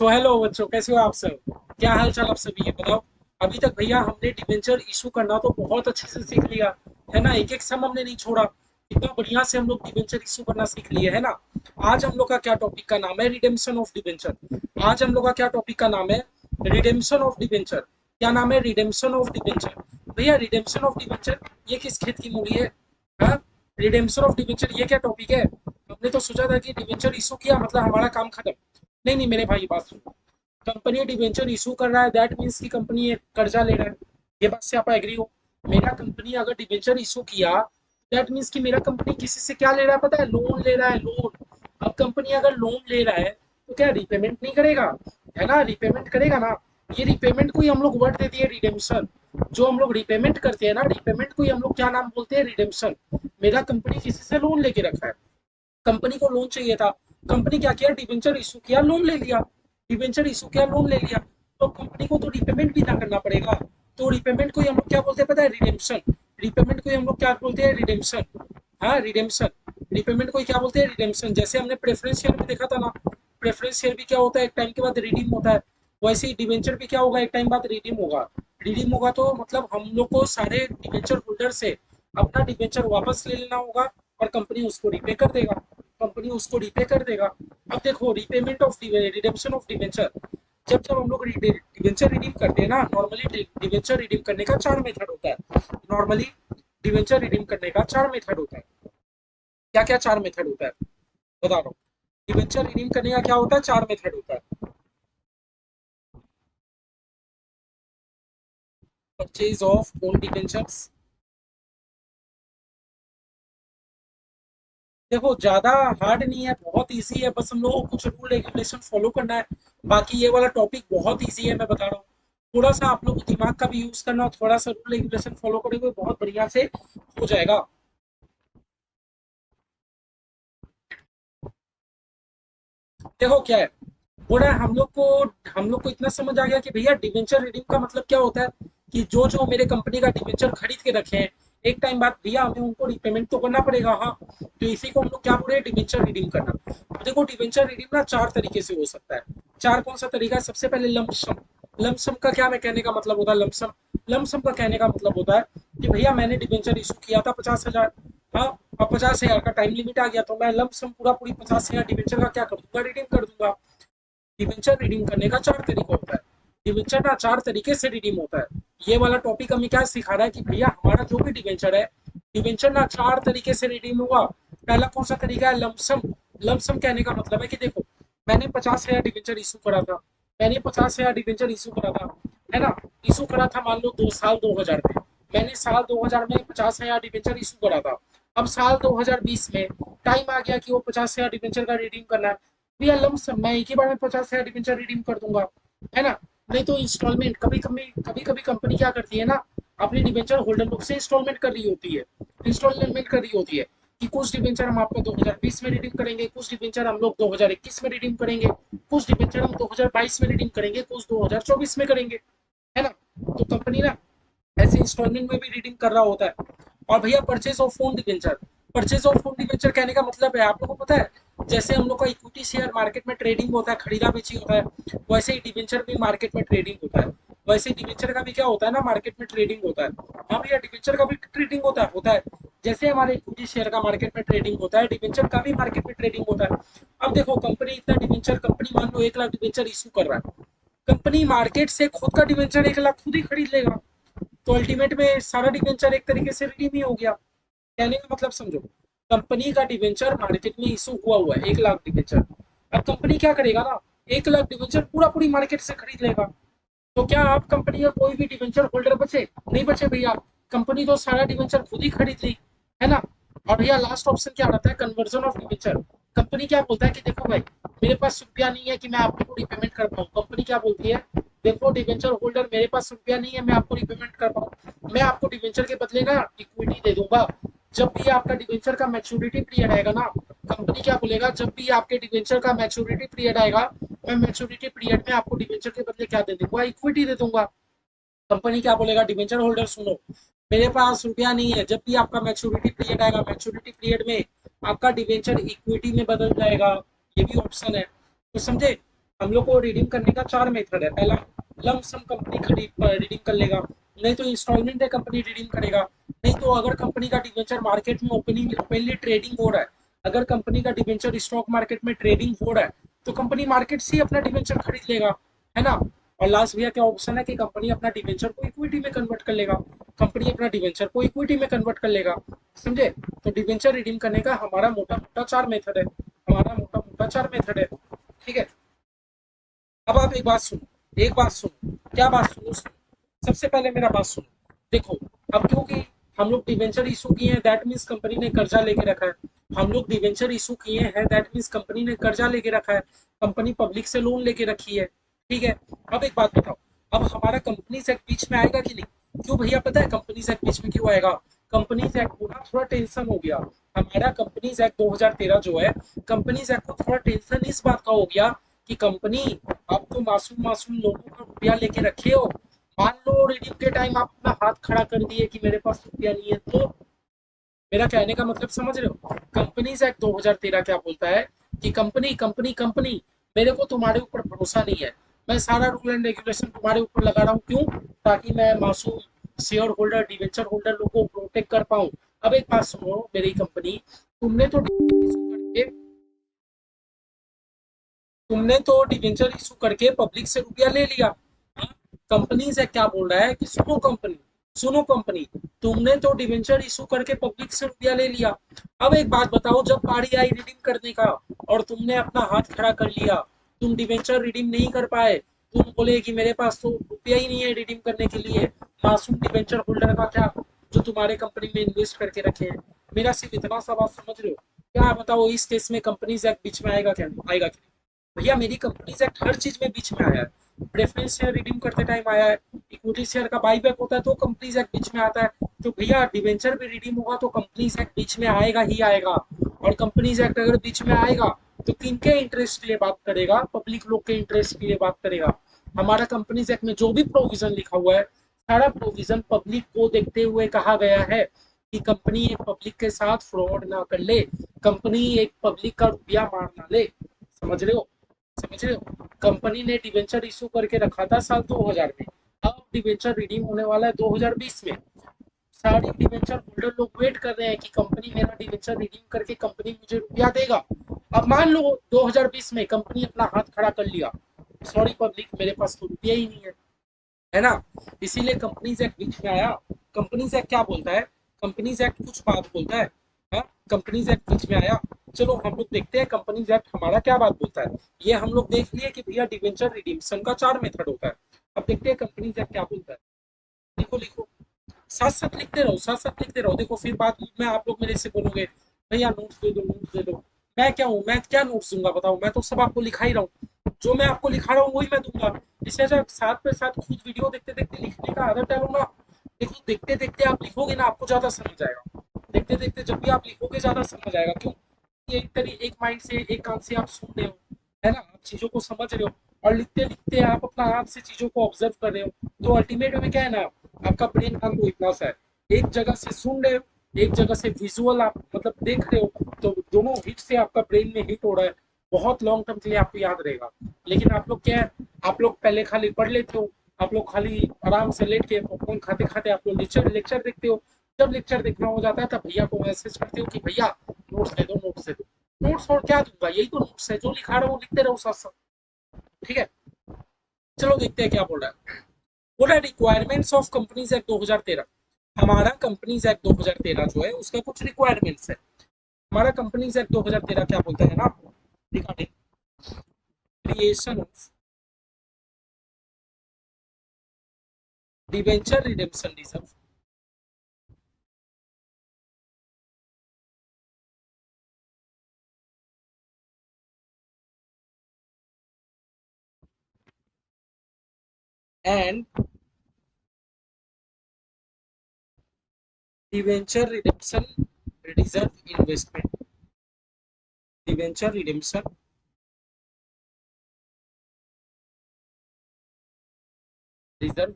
So hello बच्चों, कैसे हो आप सब? क्या हाल चाल आप सभी, ये बताओ। अभी तक भैया हमने डिबेंचर इशू करना तो बहुत अच्छे से सीख लिया है ना। एक एक सम हमने नहीं छोड़ा। इतना बढ़िया से हम लोग डिबेंचर इशू करना सीख लिए है ना। आज हम लोग का क्या टॉपिक का नाम है? Redemption of debenture. आज हम लोग का क्या टॉपिक का नाम है? Redemption of debenture. क्या नाम है? Redemption of debenture. भैया रिडेम्पशन ऑफ डिबेंचर ये किस खेत की मूली है? हाँ, रिडेम्पशन ऑफ डिबेंचर ये क्या टॉपिक है? हमने तो सोचा था कि डिबेंचर इशू किया मतलब हमारा काम खत्म। नहीं नहीं मेरे भाई, बात सुनो। कंपनी डिवेंचर इशू कर रहा है, दैट मीन्स की कंपनी एक कर्जा ले रहा है। ये बात से आप एग्री हो? मेरा कंपनी अगर डिवेंचर इशू किया, दैट मीन्स कि मेरा कंपनी किसी से क्या ले रहा है पता है? लोन ले रहा है, लोन। अब कंपनी अगर लोन ले रहा है तो क्या रिपेमेंट नहीं करेगा? है ना, रिपेमेंट करेगा ना। ये रिपेमेंट को ही हम लोग वर्ड दे दिए रिडेम्पशन। जो हम लोग रिपेमेंट करते हैं ना, रिपेमेंट को ही हम लोग क्या नाम बोलते हैं? रिडेम्पशन। मेरा कंपनी किसी से लोन लेके रखा है, कंपनी को लोन चाहिए था। कंपनी क्या किया? डिवेंचर इशू किया, लोन ले लिया। डिवेंचर इशू किया, लोन ले लिया। तो कंपनी को तो रिपेमेंट भी ना करना पड़ेगा। तो रिपेमेंट को ही हम लोग क्या बोलते हैं पता है? रिडेम्पशन। रिपेमेंट को ही हम लोग क्या बोलते हैं? रिडेम्पशन। हाँ, रिडेम्पशन। रिपेमेंट को ही क्या बोलते हैं? रिडेम्पशन। जैसे हमने प्रेफरेंस शेयर में देखा था ना, प्रेफरेंस शेयर भी क्या होता है? एक टाइम के बाद रिडीम होता है। वैसे ही डिवेंचर भी क्या होगा? एक टाइम बाद रिडीम होगा। रिडीम होगा तो मतलब हम लोग को सारे डिवेंचर होल्डर से अपना डिवेंचर वापस ले लेना होगा, और कंपनी उसको रिपे कर देगा। कंपनी उसको रिपे कर देगा। अब देखो, repayment of redemption of debenture. जब जब हम लोग डिवेंचर रिडीम करते हैं ना, नॉर्मली डिवेंचर रिडीम करने का चार मेथड होता है। नॉर्मली डिवेंचर रिडीम करने का चार मेथड होता है। क्या क्या चार मेथड होता है बता रहा हूँ। डिवेंचर रिडीम करने का क्या होता है? चार मेथड होता है। Purchase of own debentures. देखो ज्यादा हार्ड नहीं है, बहुत इजी है, बस हम लोगों को कुछ रूल रेगुलेशन फॉलो करना है। बाकी ये वाला टॉपिक बहुत इजी है, मैं बता रहा हूँ। थोड़ा सा आप लोग को दिमाग का भी यूज करना, और थोड़ा सा रूल रेगुलेशन फॉलो करेंगे बहुत बढ़िया से हो जाएगा। देखो क्या है, बोला है हम लोग को इतना समझ आ गया कि भैया डिवेंचर रिडीम का मतलब क्या होता है। कि जो जो मेरे कंपनी का डिवेंचर खरीद के रखे हैं, एक टाइम बाद भैया हमें उनको रिपेमेंट तो करना पड़ेगा। हाँ, तो इसी को हम लोग क्या बोल रहे हैं? डिवेंचर रिडीम करना। अब देखो डिवेंचर रिडीम ना चार तरीके से हो सकता है। चार कौन सा तरीका है? सबसे पहले लमसम। लमसम का क्या मैं कहने का मतलब होता है? लमसम, लमसम का कहने का मतलब होता है कि भैया मैंने डिवेंचर इशू किया था 50,000। हाँ, अब 50,000 का टाइम लिमिट आ गया तो मैं लमसम पूरा पूरी 50,000 डिवेंचर का क्या कर दूंगा? रिडीम कर दूंगा। डिवेंचर रिडीम करने का चार तरीका होता है। डिवेंचर ना चार तरीके से रिडीम होता है। ये वाला टॉपिक हमें क्या सिखा रहा है कि भैया हमारा जो भी डिवेंचर है, डिवेंचर ना चार तरीके से रिडीम हुआ। पहला कौन सा तरीका है? लमसम। लमसम कहने का मतलब है कि देखो, मैंने 50,000 डिवेंचर इशू करा था। मैंने 50,000 डिवेंचर इशू करा था, है ना। इशू करा था मान लो 2 साल 2000 में। मैंने साल 2000 में 50,000 डिवेंचर इशू करा था। अब साल 2020 में टाइम आ गया कि वो 50,000 डिवेंचर का रिडीम करना है। भैया लमसम मैं एक ही बार में 50,000 डिवेंचर रिडीम कर दूंगा, है ना। नहीं तो इंस्टॉलमेंट, कभी कभी कंपनी क्या करती है ना, अपने डिवेंचर होल्डर लोग से इंस्टॉलमेंट कर रही होती है। इंस्टॉलमेंट कर रही होती है कि कुछ डिवेंचर हम आपको 2020 में रिडीम करेंगे, कुछ डिवेंचर हम लोग 2021 में रिडीम करेंगे, कुछ डिवेंचर हम 2022 में रिडीम करेंगे, कुछ 2024 में करेंगे, है ना। तो कंपनी ना ऐसे इंस्टॉलमेंट में भी रीडिंग कर रहा होता है। और भैया purchase of phone debenture. Purchase of phone debenture कहने का मतलब है, आप लोगों को पता है जैसे हम लोग का इक्विटी शेयर मार्केट में ट्रेडिंग होता है, खरीदा बेची होता है, वैसे ही डिवेंचर भी मार्केट में ट्रेडिंग होता है। वैसे ही डिवेंचर का भी क्या होता है ना, मार्केट में ट्रेडिंग होता है। हाँ भैया, डिवेंचर का भी ट्रेडिंग होता है। जैसे हमारे इक्विटी शेयर का मार्केट में ट्रेडिंग होता है, डिवेंचर का भी मार्केट में ट्रेडिंग होता है। अब देखो कंपनी इतना डिवेंचर, कंपनी मान लो 1 लाख डिवेंचर इशू कर रहा है। कंपनी मार्केट से खुद का डिवेंचर 1 लाख खुद ही खरीद लेगा। तो अल्टीमेट में सारा डिवेंचर एक तरीके से रिडीम ही हो गया। कहने का मतलब समझो, कंपनी का डिवेंचर मार्केट में इशू हुआ है 1 लाख डिवेंचर। अब कंपनी क्या करेगा ना, 1 लाख डिवेंचर पूरा पूरी मार्केट से खरीद लेगा। तो क्या आप कंपनी का कोई भी डिवेंचर होल्डर बचे? नहीं बचे भैया। कंपनी तो सारा डिवेंचर खुद ही खरीद ली, है ना। और भैया लास्ट ऑप्शन क्या रहता है? Conversion of debenture. कंपनी क्या बोलता है कि देखो भाई, मेरे पास रुपया नहीं है कि मैं आपको रिपेमेंट कर पाऊँ। कंपनी क्या बोलती है? देखो डिवेंचर होल्डर, मेरे पास रुपया नहीं है मैं आपको रिपेमेंट कर पाऊँ, मैं आपको डिवेंचर के बदले ना इक्विटी दे दूंगा। जब भी आपका डिवेंचर का मैच्योरिटी पीरियड आएगा ना, कंपनी क्या बोलेगा? जब भी आपके डिवेंचर का मैच्योरिटी पीरियड आएगा, मैं मैच्योरिटी पीरियड में आपको डिवेंचर के बदले क्या दे दूंगा? इक्विटी दे दूंगा। कंपनी क्या बोलेगा? डिवेंचर होल्डर सुनो, मेरे पास रुपया नहीं है, जब भी आपका मैच्योरिटी पीरियड आएगा, मैच्योरिटी पीरियड में आपका डिवेंचर इक्विटी में बदल जाएगा। ये भी ऑप्शन है, तो समझे। हम लोग को रिडीम करने का 4 मेथड है। पहला, लंप सम कंपनी खरीद रिडीम कर लेगा, नहीं तो इंस्टॉलमेंट है कंपनी रिडीम करेगा, नहीं तो अगर कंपनी का डिबेंचर मार्केट में ओपनली ट्रेडिंग हो रहा है, अगर कंपनी का डिबेंचर स्टॉक मार्केट में ट्रेडिंग हो रहा है तो कंपनी मार्केट से ही अपना डिबेंचर खरीद लेगा, है ना। और लास्ट भैया क्या ऑप्शन है कि कंपनी अपना डिबेंचर को इक्विटी में कन्वर्ट कर लेगा, कंपनी अपना डिबेंचर को इक्विटी में कन्वर्ट कर लेगा, समझे। तो डिबेंचर रिडीम करने का हमारा मोटा मोटा 4 मेथड है, हमारा मोटा मोटा 4 मेथड है, ठीक है। अब आप एक बात सुनो, एक बात सुनो, क्या बात सुनो, सुनो। सबसे पहले मेरा बात सुनो, देखो, अब क्योंकि हम लोग डिवेंचर इशू किए हैं, दैट मीन्स कंपनी ने कर्जा लेके रखा है। हम लोग डिवेंचर इशू किए हैं, दैट मीन्स कंपनी ने कर्जा लेके रखा है, कंपनी पब्लिक से लोन लेके रखी है, ठीक है। अब एक बात बताओ, अब हमारा कंपनीज एक्ट बीच में आएगा कि नहीं? क्यों भैया पता है कंपनीज एक्ट बीच में क्यों आएगा? कंपनीज एक्ट को ना थोड़ा टेंशन हो गया, हमारा कंपनीज एक्ट 2013 जो है, कंपनीज एक्ट को थोड़ा टेंशन इस बात का हो गया कि कंपनी, आप तो मासूम मासूम लोगों का रुपया लेके रखे हो, मान लो रिडीम के टाइम आप अपना हाथ खड़ा कर दिए कि मेरे पास रुपया नहीं है, तो मेरा कहने का मतलब समझ रहे हो? कंपनीज एक्ट 2013 क्या बोलता है कि कंपनी कंपनी कंपनी, मेरे को तुम्हारे ऊपर भरोसा नहीं है, मैं सारा रूल एंड रेगुलेशन तुम्हारे ऊपर लगा रहा हूँ, क्यों? ताकि मैं मासूम शेयर होल्डर डिवेंचर होल्डर लोगों को प्रोटेक्ट कर पाऊँ। अब एक बात सुनो मेरी कंपनी, तुमने तो तुमने तो डिवेंचर इशू करके पब्लिक से रुपया ले लिया। हाँ? कंपनी से क्या बोल रहा है कि सुनो कंपनी, सुनो कंपनी, तुमने तो डिवेंचर इशू करके पब्लिक से रुपया ले लिया। अब एक बात बताओ, जब बारी आई रिडीम करने का और तुमने अपना हाथ खड़ा कर लिया, तुम डिवेंचर रिडीम नहीं कर पाए, तुम बोले कि मेरे पास तो रुपया ही नहीं है रिडीम करने के लिए, मासूम डिवेंचर होल्डर का क्या, जो तुम्हारे कंपनी में इन्वेस्ट करके रखे हैं। मेरा सिर्फ इतना सा बात समझ रहे हो? क्या बताओ इस केस में कंपनीज एक्ट बीच में आएगा क्या, आएगा क्या? भैया मेरी कंपनी से हर चीज में बीच में आया है, प्रेफरेंस शेयर रिडीम करते टाइम आया है, इक्विटी शेयर का बाईबैक होता है तो कंपनीज एक्ट बीच में आता है, तो भैया डिवेंचर भी रिडीम होगा तो कंपनीज एक्ट बीच में आएगा ही आएगा। और कंपनीज एक्ट अगर बीच में आएगा तो किनके इंटरेस्ट के लिए बात करेगा? पब्लिक लोग के इंटरेस्ट के लिए बात करेगा। हमारा कंपनीज एक्ट में जो भी प्रोविजन लिखा हुआ है, सारा प्रोविजन पब्लिक को देखते हुए कहा गया है कि कंपनी एक पब्लिक के साथ फ्रॉड ना कर ले, कंपनी एक पब्लिक का रुपया मार ना ले, समझ रहे हो? समझ रहे हो? कंपनी ने डिवेंचर इशू करके रखा था साल 2000 में, अब डिवेंचर रिडीम होने वाला है 2020 में, सारे डिवेंचर होल्डर लोग वेट कर रहे हैं कि कंपनी मेरा डिवेंचर रिडीम करके कंपनी मुझे रुपया देगा। अब मान लो 2020 में कंपनी अपना हाथ खड़ा कर लिया, सॉरी पब्लिक, मेरे पास तो रुपया ही नहीं है ना। इसीलिए कंपनीज एक्ट बीच में आया। कंपनीज एक्ट क्या बोलता है? कंपनीज एक्ट कुछ बात बोलता है, हाँ, कंपनीज एक्ट बीच में आया। चलो हम लोग देखते हैं कंपनीज एक्ट हमारा क्या बात बोलता है। ये हम लोग देख लिए कि भैया डिवेंचर रिडीम्पशन का 4 मेथड होता है। अब देखते हैं कंपनीज एक्ट क्या बोलता है। लिखो लिखो, साथ साथ लिखते रहो, साथ साथ लिखते रहो, देखो फिर बाद में आप लोग मेरे से बोलोगे भैया नोट्स दे दो, नोट्स दे दो। मैं क्या हूँ, मैं क्या नोट्स दूंगा बताओ, मैं तो सब आपको लिखा ही रहा हूँ, जो मैं आपको लिखा रहा हूँ वही मैं दूंगा। इससे अच्छा साथ पे साथ खुद वीडियो देखते देखते लिखने का आदत डालो ना। देखो देखते देखते आप लिखोगे ना, आपको ज्यादा समझ आएगा, देखते देखते जब भी आप लिखोगे ज्यादा समझ आएगा, क्यों? एक तरी एक माइंड से एक कान से आप सुन रहे हो, है ना, आप चीजों को समझ रहे हो, और लिखते लिखते आप अपना आप से चीजों को ऑब्जर्व कर रहे हो, तो अल्टीमेट में क्या है ना, आपका ब्रेन काम तो इतना सा है, एक जगह से सुन रहे हो, एक जगह से विजुअल आप मतलब देख रहे हो, तो दोनों हिट से आपका ब्रेन में हिट हो रहा है, बहुत लॉन्ग टर्म के लिए आपको याद रहेगा। लेकिन आप लोग क्या है, आप लोग पहले खाली पढ़ लेते हो, आप लोग खाली आराम से लेट के पॉपकॉर्न खाते खाते आप लोग लेक्चर लेक्चर देखते हो, जब लेक्चर देखना हो जाता है तब भैया को मैसेज करते हो कि भैया नोट्स दे दो, नोट्स दे दो। नोट्स और क्या दूंगा, यही तो नोट्स है, जो लिखा रहा हूँ लिखते रहो साथ साथ, ठीक है। चलो देखते हैं क्या बोल रहा है। बोला रिक्वायरमेंट्स ऑफ कंपनीज एक्ट 2013, हमारा कंपनीज एक्ट 2013 जो है उसका कुछ रिक्वायरमेंट्स है। हमारा कंपनीज एक्ट 2013 क्या बोलता है ना, regarding creation of debenture redemption reserve and debenture redemption reserve investment, debenture redemption reserve.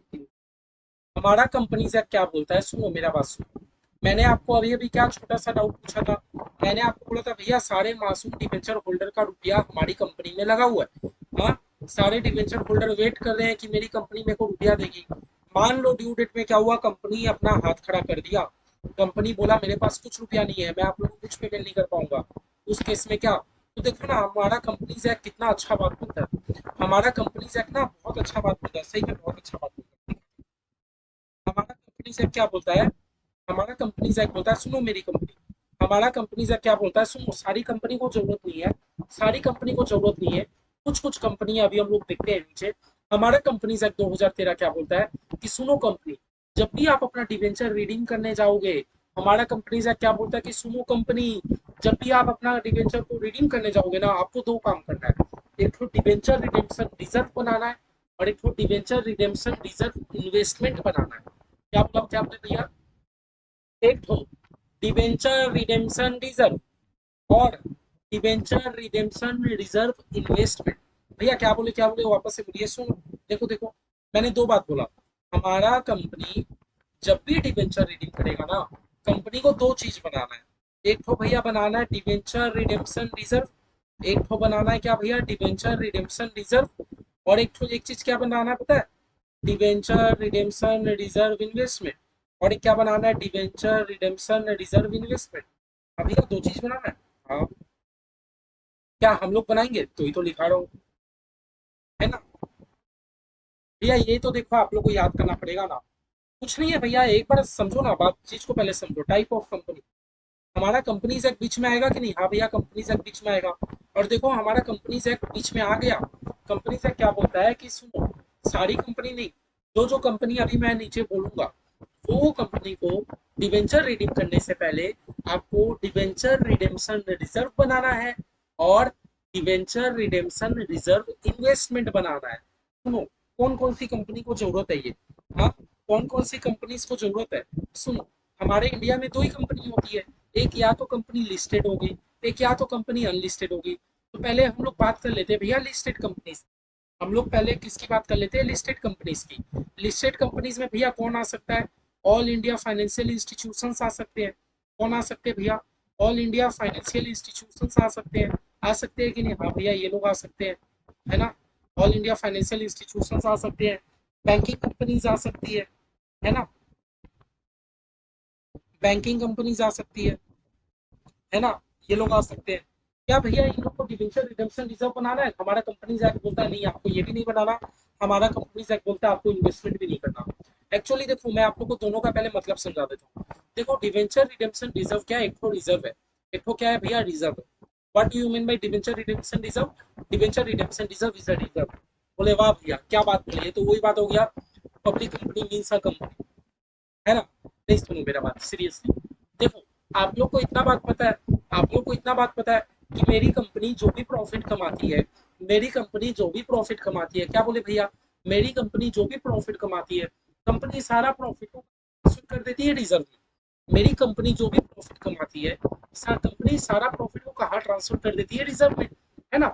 हमारा कंपनी से क्या बोलता है, सुनो मेरा बात सुनो। मैंने आपको अभी अभी क्या छोटा सा डाउट पूछा था, मैंने आपको बोला था भैया सारे मासूम डिबेंचर होल्डर का रुपया हमारी कंपनी में लगा हुआ है, हाँ, सारे डिवेंचर होल्डर वेट कर रहे हैं कि मेरी कंपनी मेरे को रुपया देगी। मान लो ड्यू डेट में क्या हुआ, कंपनी अपना हाथ खड़ा कर दिया, कंपनी बोला मेरे पास कुछ रुपया नहीं है, मैं आप लोगों को कुछ पेमेंट नहीं कर पाऊंगा। उस केस में क्या, तो देखो ना हमारा कंपनीज एक्ट कितना अच्छा बात बोलता है। हमारा कंपनीज एक्ट ना बहुत अच्छा बात बोलता है, सही में बहुत अच्छा बात बोलता है। हमारा कंपनीज एक्ट क्या बोलता है, हमारा कंपनीज एक्ट बोलता है, सुनो मेरी कंपनी, हमारा कंपनीज एक्ट क्या बोलता है, सुनो, सारी कंपनी को जरूरत नहीं है, सारी कंपनी को जरूरत नहीं है, कुछ कुछ कंपनी अभी हम लोग देखते हैं नीचे। हमारा कंपनीज एक्ट 2013 क्या बोलता है कि सुनो कंपनी, जब भी आप अपना डिवेंचर रीडीम करने जाओगे, हमारा कंपनीज एक्ट क्या बोलता है कि सुनो कंपनी, जब भी आप अपना डिवेंचर को रिडीम करने जाओगे ना, आपको दो काम करना है। एक तो डिवेंचर रिडेम्पशन रिजर्व बनाना है, और एक तो डिवेंचर रिडेम्पशन रिजर्व इन्वेस्टमेंट बनाना है। क्या बोले भैया, एक तो डिवेंचर रिडेम्पशन रिजर्व और डिवेंचर रिडेम्पशन रिजर्व इन्वेस्टमेंट। भैया क्या बोले वापस से बोलिए, सुनो, देखो देखो, मैंने दो बात बोला। हमारा कंपनी जब भी डिवेंचर रिडीम करेगा ना, कंपनी को दो चीज बनाना है। एक तो भैया बनाना है डिवेंचर रिडेम्पशन रिजर्व, एक तो बनाना है क्या भैया, डिवेंचर रिडेम्पशन रिजर्व, और एक तो एक चीज क्या बनाना है पता है, डिवेंचर रिडेम्पशन रिजर्व इन्वेस्टमेंट। और एक क्या बनाना है, डिवेंचर रिडेम्पशन रिजर्व इन्वेस्टमेंट। अभी तो दो चीज बनाना है। हाँ, क्या हम लोग बनाएंगे, तो ही तो लिखा रहा हूँ, है ना। भैया ये तो देखो आप लोग को याद करना पड़ेगा ना, कुछ नहीं है भैया, एक बार समझो ना, बात चीज को पहले समझो, टाइप ऑफ कंपनी। हमारा कंपनीज एक्ट बीच में आएगा कि नहीं, हाँ भैया कंपनीज एक्ट बीच में आएगा। और देखो हमारा कंपनीज एक्ट बीच में आ गया। कंपनीज एक्ट क्या बोलता है कि सुनो, सारी कंपनी नहीं, जो जो कंपनी अभी मैं नीचे बोलूंगा, वो कंपनी को डिवेंचर रिडीम करने से पहले आपको डिवेंचर रिडेम्पशन रिजर्व बनाना है, और डिवेंचर रिडेम्पशन रिजर्व इन्वेस्टमेंट बनाना है। सुनो, कौन कौन सी कंपनी को जरूरत है ये, हाँ, कौन कौन सी कंपनीज को जरूरत है। सुनो, हमारे इंडिया में दो ही कंपनी होती है, एक या तो कंपनी लिस्टेड होगी, एक या तो कंपनी अनलिस्टेड होगी। तो पहले हम लोग बात कर लेते हैं भैया लिस्टेड कंपनीज। हम लोग पहले किसकी बात कर लेते हैं, लिस्टेड कंपनीज की। लिस्टेड कंपनीज में भैया कौन आ सकता है, ऑल इंडिया फाइनेंशियल इंस्टीट्यूशन आ सकते हैं। कौन आ सकते हैं भैया, ऑल इंडिया फाइनेंशियल इंस्टीट्यूशन आ सकते हैं। आ सकते हैं कि नहीं, हाँ भैया ये लोग आ सकते हैं, है ना। ऑल इंडिया फाइनेंशियल इंस्टीट्यूशन आ सकते हैं, बैंकिंग कंपनीज आ सकती है ना, बैंकिंग कंपनीज आ सकती है ना, ये लोग आ सकते हैं। क्या भैया इन लोग को डिविजन रिडम्पशन रिजर्व बनाना है, हमारा कंपनीज एक्ट बोलता है नहीं आपको ये भी नहीं बनाना। हमारा कंपनीज एक्ट बोलता है आपको इन्वेस्टमेंट भी नहीं करना। एक्चुअली देखो मैं आप लोग को दोनों का पहले मतलब समझा देता हूँ। देखो डिवेंचर रिडेम्पशन रिजर्व क्या है, एक तो रिजर्व है, एक तो क्या है भैया, reserve. What do you mean by debenture redemption reserve, debenture redemption reserve is a reserve. बोले वाह भैया क्या बात बोली, तो वही बात हो गया, public company means a company, है ना। नहीं सुनो मेरा बात सीरियसली, देखो आप लोग को इतना बात पता है, आप लोग को इतना बात पता है कि मेरी कंपनी जो भी प्रॉफिट कमाती है, मेरी कंपनी जो भी प्रॉफिट कमाती है, क्या बोले भैया, मेरी कंपनी जो भी प्रॉफिट कमाती है, कंपनी सारा प्रॉफिट को ट्रांसफर कर देती है रिजर्व में। मेरी कंपनी जो भी प्रॉफिट कमाती है, कंपनी सारा प्रॉफिट को कहाँ ट्रांसफर कर देती है, रिजर्व में, है ना।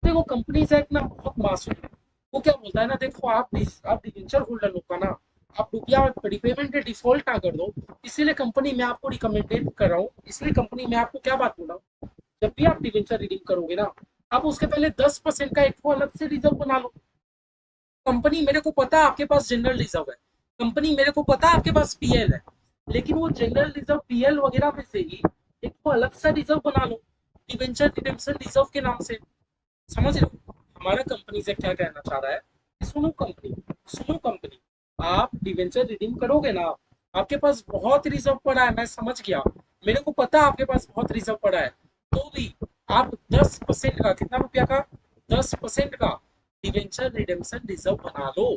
देखो कंपनीज एक्ट ना बहुत मासूम है। वो क्या बोलता है ना, देखो आप डिवेंचर होल्डर लोग का ना, आप रुपया रिपेमेंट के डिफॉल्ट ना कर दो। इसीलिए कंपनी मैं आपको रिकमेंडेड कर रहा हूँ, इसलिए कंपनी मैं आपको क्या बात बोल रहा हूँ, जब भी आप डिवेंचर रिडीम करोगे ना, आप उसके पहले 10% का एक अलग से रिजर्व बना लो। कंपनी मेरे को पता है आपके पास जनरल रिजर्व है, कंपनी मेरे को पता है आपके पास पीएल है, लेकिन वो जनरल रिजर्व पीएल वगैरह में से ही एक अलग सा रिजर्व बना लो, डिवेंचर रिडेम्पशन रिजर्व के नाम से। समझ रहे हो हमारा कंपनी से क्या कहना चाह रहा है, सुनो कंपनी, सुनो कंपनी, आप डिवेंचर रिडीम करोगे ना, आपके पास बहुत रिजर्व पड़ा है, मैं समझ गया, मेरे को पता है आपके पास बहुत रिजर्व पड़ा है, तो भी आप 10% का, कितना रुपया का, 10% का डिवेंचर रिडेम्पशन रिजर्व बना लो।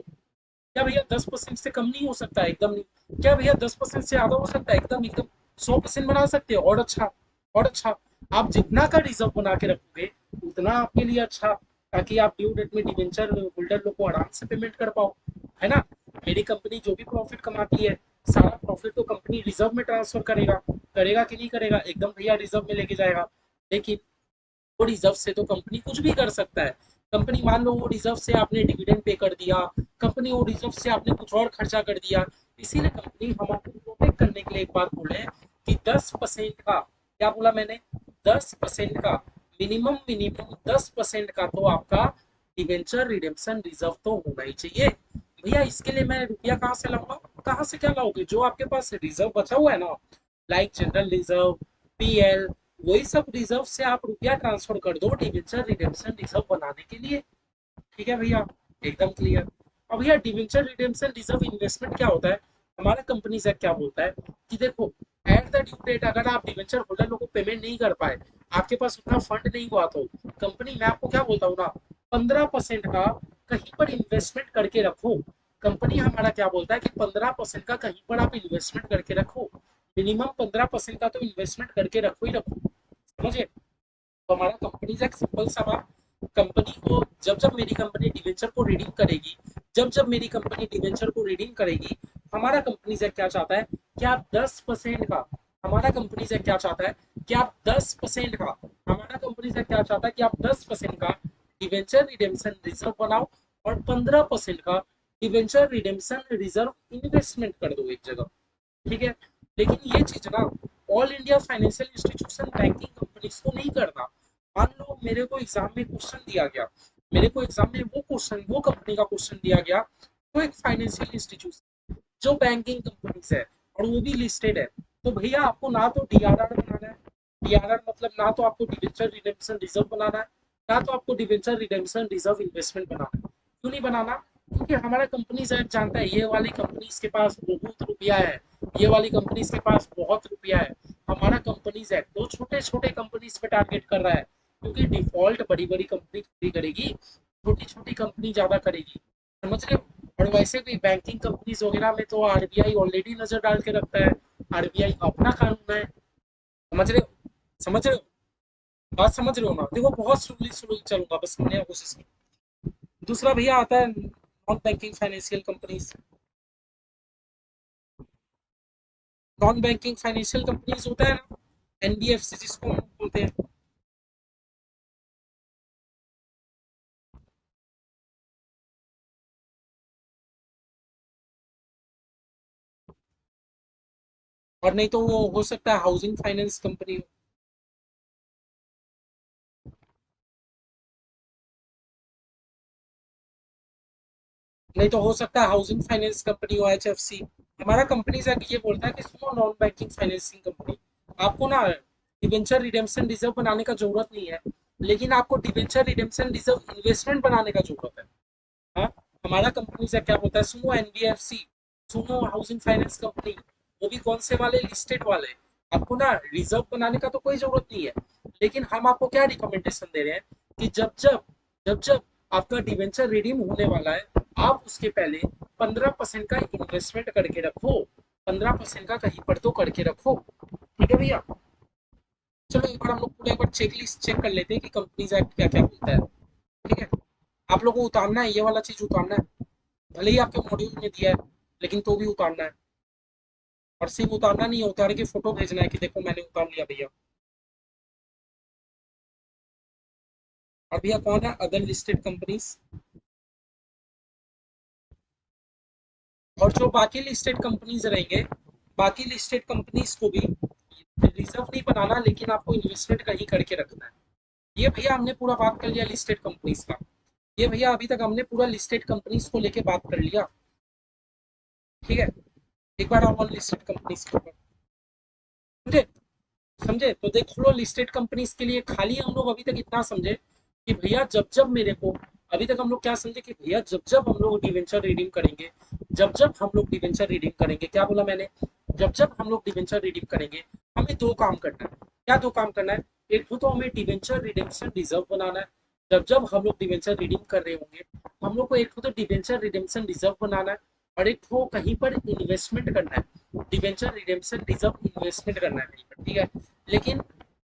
क्या भैया 10% से कम नहीं हो सकता है, एकदम नहीं। क्या भैया 10% से ज्यादा हो सकता है, एकदम एकदम 100% बना सकते हो, और अच्छा, और अच्छा, आप जितना का रिजर्व बना के रखोगे उतना आपके लिए अच्छा, ताकि आप ड्यू डेट में डिवेंचर होल्डर लोग को आराम से पेमेंट कर पाओ, है ना। मेरी कंपनी जो भी प्रॉफिट कमाती है, सारा प्रॉफिट तो कंपनी रिजर्व में ट्रांसफर करेगा, करेगा कि नहीं करेगा, एकदम भैया रिजर्व में लेके जाएगा। लेकिन वो रिजर्व से तो कंपनी कुछ भी कर सकता है। कंपनी मान लो वो रिजर्व से आपने डिविडेंड पे कर दिया, कंपनी वो रिजर्व से आपने कुछ और खर्चा कर दिया। इसीलिए कंपनी हम आपको प्रोटेक्ट करने के लिए एक बात बोले कि 10% का, क्या बोला मैंने, 10% का, मिनिमम मिनिमम 10% का तो आपका डिवेंचर रिडेम्पशन रिजर्व तो होना ही चाहिए भैया। इसके लिए मैं रुपया कहाँ से लाऊंगा? कहाँ से क्या लाओगे? जो आपके पास रिजर्व बचा हुआ है ना, लाइक जनरल रिजर्व, पीएल, वही सब रिजर्व से आप रुपया ट्रांसफर कर दो डिवेंचर रिडेम्पशन रिजर्व बनाने के लिए। ठीक है भैया, एकदम क्लियर। अब भैया डिवेंचर रिडेम्पशन रिजर्व इन्वेस्टमेंट क्या होता है? हमारा कंपनीज एक्ट क्या बोलता है कि देखो, एट द ड्यू डेट अगर आप डिवेंचर होल्डर लोगों को पेमेंट नहीं कर पाए, आपके पास उतना फंड नहीं हुआ, तो कंपनी, मैं आपको क्या बोलता हूँ ना, 15% का कहीं पर इन्वेस्टमेंट करके रखो। कंपनी हमारा क्या बोलता है कि 15% का कहीं पर आप इन्वेस्टमेंट करके रखो। मिनिमम 15% का तो इन्वेस्टमेंट करके रखो ही रखो, समझे? तो हमारा कंपनीज एक सिंपल सा बात, कंपनी को जब जब मेरी कंपनी डिवेंचर को रिडीम करेगी, जब जब मेरी कंपनी डिवेंचर को रिडीम करेगी, हमारा कंपनी से क्या चाहता है कि आप 10% का, हमारा कंपनी से क्या चाहता है कि आप 10% का, हमारा कंपनी से क्या चाहता है कि आप 10% का डिवेंचर रिडेम्पशन रिजर्व बनाओ और 15% का डिवेंचर रिडेम्पशन रिजर्व इन्वेस्टमेंट कर दो एक जगह। ठीक है, लेकिन ये चीज ना all India financial institution banking companies को नहीं करना। मान लो मेरे को एग्जाम में क्वेश्चन दिया गया, मेरे को एग्जाम में वो क्वेश्चन, वो कंपनी का क्वेश्चन दिया गया, तो एक फाइनेंशियल इंस्टीट्यूशन जो बैंकिंग कंपनीज है और वो भी लिस्टेड है, तो भैया आपको ना तो डीआरआर बनाना है, डीआरआर मतलब ना तो आपको डिवेंचर रिडेम्पशन रिजर्व बनाना है, ना तो आपको डिवेंचर रिडेम्पशन रिजर्व इन्वेस्टमेंट बनाना है। क्यों नहीं बनाना? क्योंकि हमारा कंपनीज एक्ट जानता है ये वाली कंपनीज के पास बहुत रुपया है, ये वाली कंपनीज के पास बहुत रुपया है। हमारा कंपनीज एक्ट तो छोटे छोटे कंपनीज पे टारगेट कर रहा है, क्योंकि डिफॉल्ट बड़ी बड़ी कंपनी थोड़ी करेगी, छोटी छोटी कंपनी ज्यादा करेगी, समझ रहे हो? और वैसे भी बैंकिंग कंपनीज वगैरह में तो आरबीआई ऑलरेडी नजर डाल के रखता है, आरबीआई अपना कानून है, समझ रहे हो? समझ रहे हो? बात समझ रहे हो ना? देखो बहुत स्लोली स्लोली चलूंगा, बस समझने की कोशिश करो। दूसरा भैया आता है non banking financial companies. Non banking financial companies होता है ना, एनबीएफसी जिसको हम बोलते हैं। और नहीं तो वो हो सकता है हाउसिंग फाइनेंस कंपनी हो। नहीं तो हो सकता है हाउसिंग फाइनेंस कंपनी हो, एचएफसी। हमारा कंपनी से ये बोलता है कि सुनो नॉन बैंकिंग फाइनेंसिंग कंपनी, आपको ना डिवेंचर रिडेम्पशन रिजर्व बनाने का जरूरत नहीं है, लेकिन आपको डिवेंचर रिडेम्पशन रिजर्व इन्वेस्टमेंट बनाने का जरूरत है। हाँ, हमारा कंपनी से क्या बोलता है, सुनो एनबीएफसी, सुनो हाउसिंग फाइनेंस कंपनी, वो भी कौन से वाले, लिस्टेड वाले, आपको ना रिजर्व बनाने का तो कोई जरूरत नहीं है, लेकिन हम आपको क्या रिकमेंडेशन दे रहे हैं कि जब जब आपका डिवेंचर रिडीम होने वाला है, आप उसके पहले 15% का इन्वेस्टमेंट करके रखो, 15% का कहीं पर तो करके रखो। ठीक है भैया, चलो एक बार हम लोग पूरा एक बार चेक लिस्ट चेक कर लेते हैं कि कंपनीज एक्ट क्या क्या बोलता है। ठीक है, आप लोगों को उतारना है, ये वाला चीज उतारना है, भले ही आपके मॉड्यूल में दिया है, लेकिन तो भी उतारना है। और सिर्फ उतारना नहीं है, उतार के फोटो भेजना है कि देखो मैंने उतार लिया भैया। और भैया कौन है अदर लिस्टेड कंपनीज? और जो बाकी लिस्टेड कंपनीज रहेंगे, बाकी लिस्टेड कंपनीज को भी रिजर्व नहीं बनाना, लेकिन आपको इन्वेस्टमेंट कहीं करके रखना है। ये भैया हमने पूरा बात कर लिया लिस्टेड कंपनीज का। ये भैया अभी तक हमने पूरा लिस्टेड कंपनीज को लेके बात कर लिया। ठीक है, एक बार आप लिस्टेड कंपनीज के ऊपर समझे, समझे तो देख लो, लिस्टेड कंपनीज के लिए खाली हम लोग अभी तक इतना समझे कि भैया जब जब मेरे को, अभी तक हम लोग क्या समझे कि भैया जब जब हम लोग डिवेंचर रीडिंग करेंगे, जब जब हम लोग डिवेंचर रीडिंग करेंगे, क्या बोला मैंने, जब जब हम लोग डिवेंचर रीडिंग करेंगे, हमें दो काम करना है। क्या दो काम करना है? एक तो हमें डिवेंचर रिडेम्पशन रिजर्व बनाना है, जब जब हम लोग डिवेंचर रीडिंग कर रहे होंगे, हम लोग को एक तो डिवेंचर रिडेम्पशन रिजर्व बनाना है, और एक तो कहीं पर इन्वेस्टमेंट करना है, डिवेंचर रिडेम्पशन रिजर्व इन्वेस्टमेंट करना है कहीं पर। ठीक है, लेकिन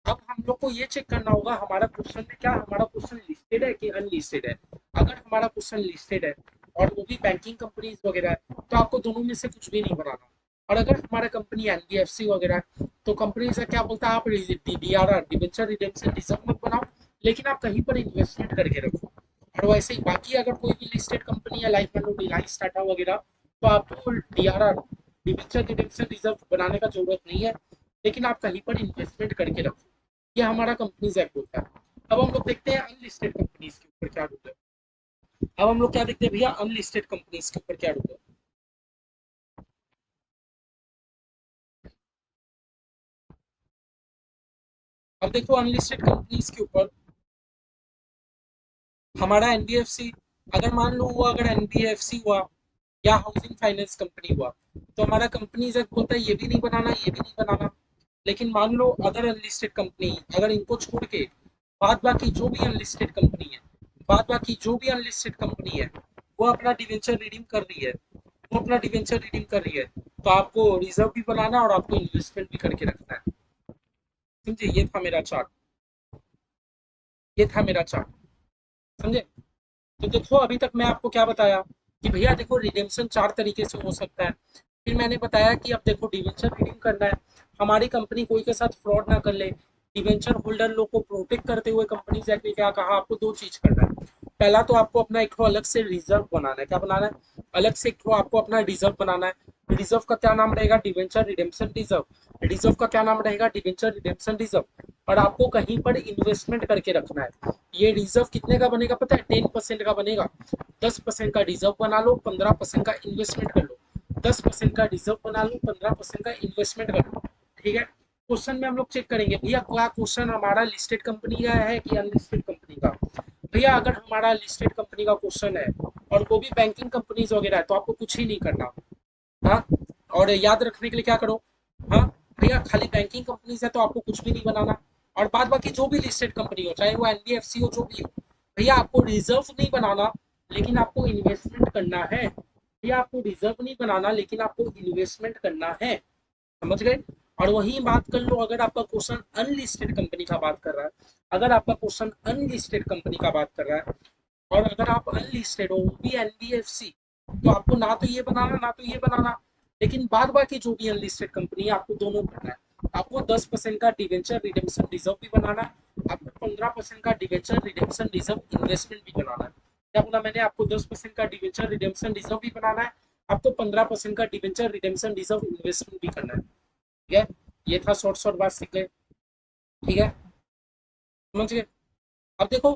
अब हम लोग को ये चेक करना होगा हमारा क्वेश्चन में, क्या हमारा क्वेश्चन लिस्टेड है कि अनलिस्टेड है। अगर हमारा क्वेश्चन लिस्टेड है और वो भी बैंकिंग कंपनीज वगैरह है, तो आपको दोनों में से कुछ भी नहीं बनाना। और अगर हमारा कंपनी एनबीएफसी वगैरह है, तो कंपनी से क्या बोलता है, आप डीआरआर डिवेंचर रिडेम्पशन रिजर्व मत बनाओ, लेकिन आप कहीं पर इन्वेस्टमेंट करके रखो। और वैसे ही बाकी अगर कोई भी लिस्टेड कंपनी है, लाइक मान लो रिलायंस टाटा वगैरह, तो आपको डीआरआर डिवेंचर रिडेम्पशन रिजर्व बनाने का जरूरत नहीं है, लेकिन आप कहीं पर इन्वेस्टमेंट करके रखो। ये हमारा कंपनीज एक्ट होता है। अब हम लोग देखते हैं अनलिस्टेड कंपनीज के ऊपर क्या रूल है। अब हम लोग क्या देखते हैं भैया, अनलिस्टेड कंपनीज के ऊपर क्या रूल है। अब देखो अनलिस्टेड कंपनीज के ऊपर हमारा एनबीएफसी, अगर मान लो हुआ, अगर एनबीएफसी हुआ या हाउसिंग फाइनेंस कंपनी हुआ, तो हमारा कंपनीज एक्ट बोलता है ये भी नहीं बनाना, ये भी नहीं बनाना। लेकिन मान लो अदर अनलिस्टेड कंपनी, अगर इनको छोड़ के बाद बाकी जो भी अनलिस्टेड कंपनी है, बाद बाकी जो भी अनलिस्टेड कंपनी है वो अपना डिवेंचर रिडीम कर रही है, वो अपना डिवेंचर रिडीम कर रही है, तो आपको रिजर्व भी बनाना और आपको इन्वेस्टमेंट भी करके रखना है। समझे, ये था मेरा चार्ट, ये था मेरा चार्ट। समझे। तो देखो अभी तक मैं आपको क्या बताया कि भैया देखो रिडेम्पशन चार तरीके से हो सकता है। फिर मैंने बताया कि अब देखो डिवेंचर रिडीम करना है, हमारी कंपनी कोई के साथ फ्रॉड ना कर ले। डिवेंचर होल्डर लोग को प्रोटेक्ट करते हुए कंपनी एक्ट ने क्या कहा, आपको दो चीज करना है। पहला तो आपको अपना एक ठो अलग से रिजर्व बनाना है। क्या बनाना है, अलग से एक ठो आपको अपना रिजर्व बनाना है। रिजर्व का क्या नाम रहेगा, डिवेंचर रिडेम्पशन रिजर्व। रिजर्व का क्या नाम रहेगा, डिवेंचर रिडेम्पशन रिजर्व। और आपको कहीं पर इन्वेस्टमेंट करके रखना है। ये रिजर्व कितने का बनेगा पता है, 10% का बनेगा। 10% का रिजर्व बना लो, 15% का इन्वेस्टमेंट कर लो। 10% का रिजर्व बना लो, 15% का इन्वेस्टमेंट कर लो। ठीक है। क्वेश्चन में हम लोग चेक करेंगे भैया क्या क्वेश्चन हमारा लिस्टेड कंपनी का है कि अनलिस्टेड कंपनी का। भैया अगर हमारा लिस्टेड कंपनी का क्वेश्चन है और वो भी बैंकिंग कंपनीज वगैरह है, तो आपको कुछ ही नहीं करना। हाँ, और याद रखने के लिए क्या करो, हाँ भैया खाली बैंकिंग कंपनीज है तो आपको कुछ भी नहीं बनाना। और बाद बाकी जो भी लिस्टेड कंपनी हो, चाहे वो एनबीएफसी हो, जो भी हो, भैया आपको रिजर्व नहीं बनाना, लेकिन आपको इन्वेस्टमेंट करना है। भैया आपको रिजर्व नहीं बनाना, लेकिन आपको इन्वेस्टमेंट करना है। समझ गए। और वही बात कर लो, अगर आपका क्वेश्चन अनलिस्टेड कंपनी का बात कर रहा है, अगर आपका क्वेश्चन अनलिस्टेड कंपनी का बात कर रहा है, और अगर आप अनलिस्टेड हो वो भी एनबीएफसी, तो आपको ना तो ये बनाना ना तो ये बनाना। लेकिन बाद बाकी जो भी अनलिस्टेड कंपनी है आपको दोनों करना है। आपको 10% का डिवेंचर रिडेम्पशन रिजर्व भी बनाना है, आपको 15% का डिवेंचर रिडेम्पशन रिजर्व इन्वेस्टमेंट भी बनाना है। क्या बोला मैंने, आपको 10% का डिवेंचर रिडेम्पशन रिजर्व भी बनाना है, आपको 15% का डिवेंचर रिडेम्पशन रिजर्व इन्वेस्टमेंट भी करना है। ठीक है, ये था शॉर्ट शॉर्ट बात सीख ले। ठीक है, समझ गए। अब देखो,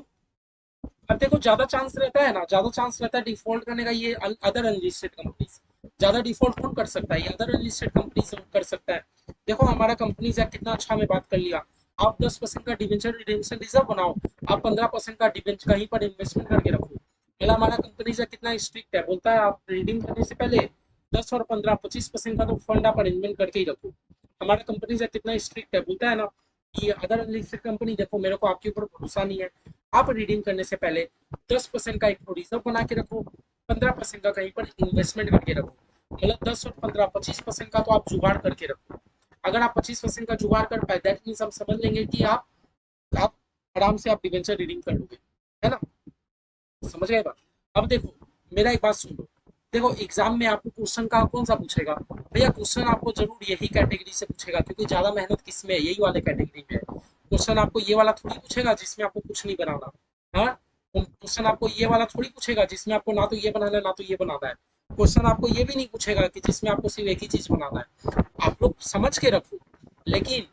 अब देखो ज्यादा चांस रहता है ना, ज्यादा चांस रहता है डिफॉल्ट करने का, ये अदर अनलिस्टेड कंपनीज। ज्यादा डिफॉल्ट कौन कर सकता है, ये अदर अनलिस्टेड कंपनीज कर सकता है। देखो हमारा कंपनीज एक्ट कितना अच्छा हमें बात कर लिया। आप 10% का डिवेंचर रिडेम्पशन रिजर्व बनाओ, आप 15% का डिवेंचर कहीं पर इन्वेस्टमेंट करके रखो। पहला हमारा कंपनीज एक्ट कितना स्ट्रिक्ट है, बोलता है आप रिडीम करने से पहले 10 और 15 25% का तो फंड आप अरेंजमेंट करके ही रखो। हमारा कंपनीज एक्ट कितना स्ट्रिक्ट है, बोलता है ना कि अदर अनलिस्टेड कंपनी, देखो मेरे को आपके ऊपर भरोसा नहीं है, आप रिडीम करने से पहले 10% का एक रिजर्व बना के रखो, 15% का कहीं पर इन्वेस्टमेंट करके रखो। मतलब 10 और 15 25% का तो आप जुगाड़ करके रखो। अगर आप 25% का जुगाड़ कर पाए, दैट मीन्स हम समझ लेंगे कि आप आराम से आप डिवेंचर रिडीम कर लोगे। है ना, समझ गए बात। अब देखो मेरा एक बात सुन लो। देखो एग्जाम में आपको क्वेश्चन का कौन सा पूछेगा, भैया क्वेश्चन आपको जरूर यही कैटेगरी से पूछेगा, क्योंकि ज्यादा मेहनत किसमें है, यही वाले कैटेगरी में है। क्वेश्चन आपको ये वाला थोड़ी पूछेगा जिसमें आपको कुछ नहीं बनाना। हाँ, क्वेश्चन आपको ये वाला थोड़ी पूछेगा जिसमें आपको ना तो ये बनाना है ना तो ये बनाना है। क्वेश्चन आपको ये भी नहीं पूछेगा कि जिसमें आपको सिर्फ एक ही चीज बनाना है। आप लोग समझ के रखो। लेकिन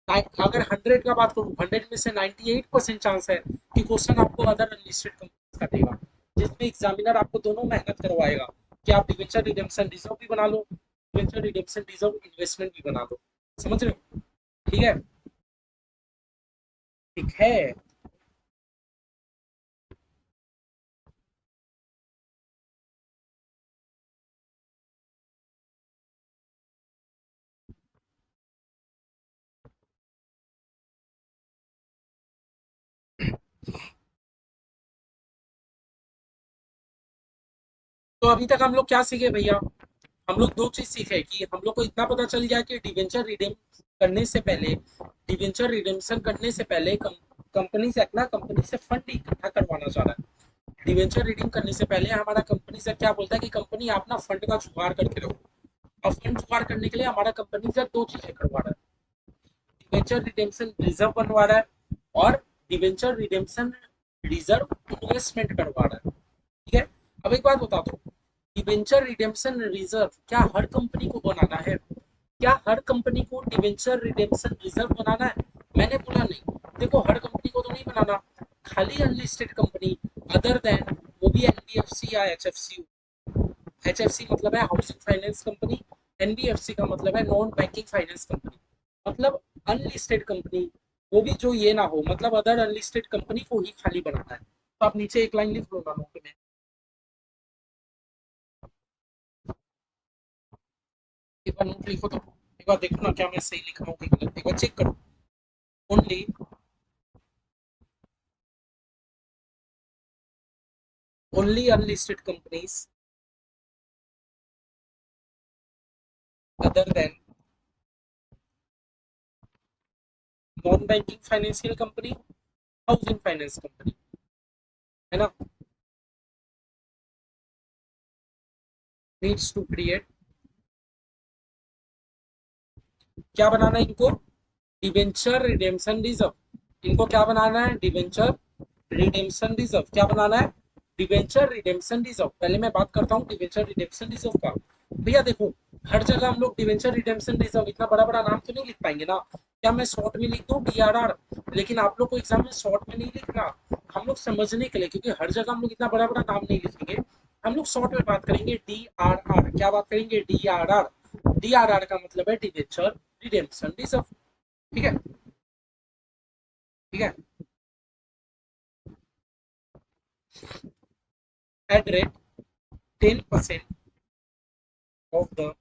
अगर 100 का बात करूँ, 100 में से 98% चांस है कि क्वेश्चन आपको अदर अनलिस्टेड कंपनीज का देगा, जिसमें एग्जामिनर आपको दोनों मेहनत करवाएगा कि आप डिवेंचर रिडेम्पशन रिजर्व भी बना लो, डिवेंचर रिडेम्पशन रिजर्व इन्वेस्टमेंट भी बना लो। समझ रहे हो। ठीक है, ठीक है। तो अभी तक हम लोग क्या सीखे भैया, हम लोग दो चीज सीखे कि हम लोग को इतना पता चल गया कि डिवेंचर रिडीम करने से पहले, डिवेंचर रिडेम्पशन करने से पहले कंपनी से अपना कंपनी से फंड इकट्ठा करवाना चाह रहा है। डिवेंचर रिडीम करने से पहले हमारा कंपनी से क्या बोलता है कि कंपनी आप ना फंड का जुगाड़ करके रखो। और फंड जुगाड़ करने के लिए हमारा कंपनी से दो चीजें करवा रहा है, डिवेंचर रिडेम्पशन रिजर्व बनवा रहा है और डिवेंचर रिडेम्पशन रिजर्व इन्वेस्टमेंट करवा रहा है। ठीक है। अब एक बात बता दो, डिवेंचर रिडेम्पशन रिजर्व क्या हर कंपनी को बनाना है, क्या हर कंपनी को डिवेंचर रिडेम्पशन रिजर्व बनाना है? मैंने बोला नहीं। देखो हर कंपनी को तो नहीं बनाना, खाली अनलिस्टेड कंपनी, अदर देन वो भी एनबीएफसी या एचएफसी, एचएफसी मतलब है हाउसिंग फाइनेंस कंपनी, एनबीएफसी का मतलब है नॉन बैंकिंग फाइनेंस कंपनी, मतलब अनलिस्टेड कंपनी, वो भी जो ये ना हो, मतलब अदर अनलिस्टेड कंपनी को ही खाली बनाना है। तो आप नीचे एक लाइन लिख लो ना नोट में, एक बार नोट लिखो तो एक बार देखो ना क्या मैं सही लिख रहा हूँ कि गलत, एक बार चेक करो। Only only unlisted companies other than non banking financial company, housing finance company, है ना, नीड्स टू क्रिएट, क्या बनाना है इनको, डिवेंचर रिडेम्पशन रिजर्व। इनको क्या बनाना है, डिवेंचर रिडेम्पशन रिजर्व। क्या बनाना है, डिवेंचर रिडेम्पशन रिजर्व। पहले मैं बात करता हूँ डिवेंचर रिडेम्पशन रिजर्व का। भैया देखो, हर जगह हम लोग डिवेंचर रिडेम्पशन रिजर्व इतना बड़ा बड़ा नाम तो नहीं लिख पाएंगे ना। क्या मैं शॉर्ट में लिख दूं डीआरआर, लेकिन आप लोग को एग्जाम में शॉर्ट में नहीं लिखना, हम लोग समझने के लिए, क्योंकि हर जगह हम लोग इतना बड़ा बड़ा नाम नहीं लिखेंगे। हम लोग शॉर्ट में बात करेंगे डी आर आर। क्या बात करेंगे, D R R. D R R का मतलब है डिवेंचर रिडेम्पशन रिजर्व। ठीक है, ठीक है। At rate 10% of the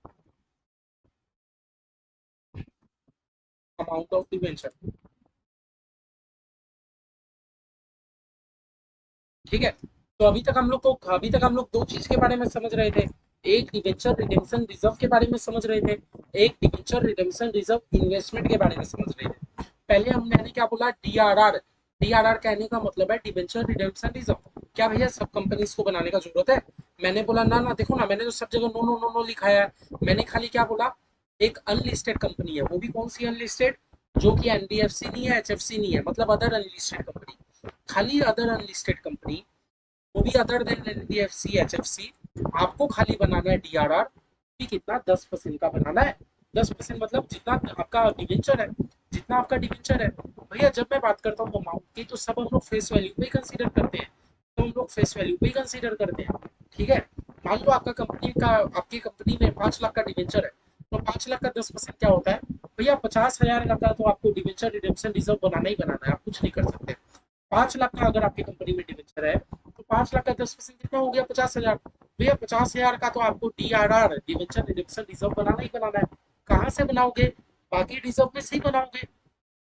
amount of debenture. ठीक है, तो अभी तक हम लोग दो चीज के बारे में समझ रहे थे। एक डिवेंचर रिडेम्पशन रिजर्व के बारे में समझ रहे थे, एक डिवेंचर रिडेम्पशन रिजर्व इन्वेस्टमेंट के बारे में समझ रहे थे। पहले हम मैंने क्या बोला, डीआरआर। डीआरआर कहने का मतलब है डिवेंचर रिडेम्पशन रिजर्व। क्या भैया सब कंपनीज को बनाने का जरूरत है? मैंने बोला ना ना, देखो ना, मैंने तो सब जगह नो नो नो नो लिखाया है। मैंने खाली क्या बोला, एक अनलिस्टेड कंपनी है, वो भी कौन सी अनलिस्टेड, जो कि एनबीएफसी नहीं है, एचएफसी नहीं है, मतलब अदर अनलिस्टेड कंपनी, खाली अदर अनलिस्टेड कंपनी, वो भी अदर देन एनबीएफसी एचएफसी। आपको खाली बनाना है डीआरआर, भी कितना, 10% का बनाना है। 10% मतलब जितना आपका डिवेंचर है, जितना आपका डिवेंचर है। भैया जब मैं बात करता हूँ अमाउंट की, तो सब हम लोग फेस वैल्यू पे ही कंसीडर करते हैं, तो हम लोग फेस वैल्यू पे ही कंसीडर करते हैं। ठीक है, मान लो आपकी कंपनी में 5 लाख का डिवेंचर है, तो 5 लाख का 10% क्या होता है भैया, 50,000 का तो आपको डिवेंचर रिडेम्पशन रिजर्व बनाना ही बनाना है, आप कुछ नहीं कर सकते। 5 लाख का अगर आपकी कंपनी में डिवेंचर है, तो 5 लाख का 10% कितना हो गया, 50,000। भैया 50,000 का तो आपको डीआरआर डिवेंचर रिडेम्पशन रिजर्व बनाना ही बनाना है। कहाँ से बनाओगे, बाकी रिजर्व में से ही बनाओगे,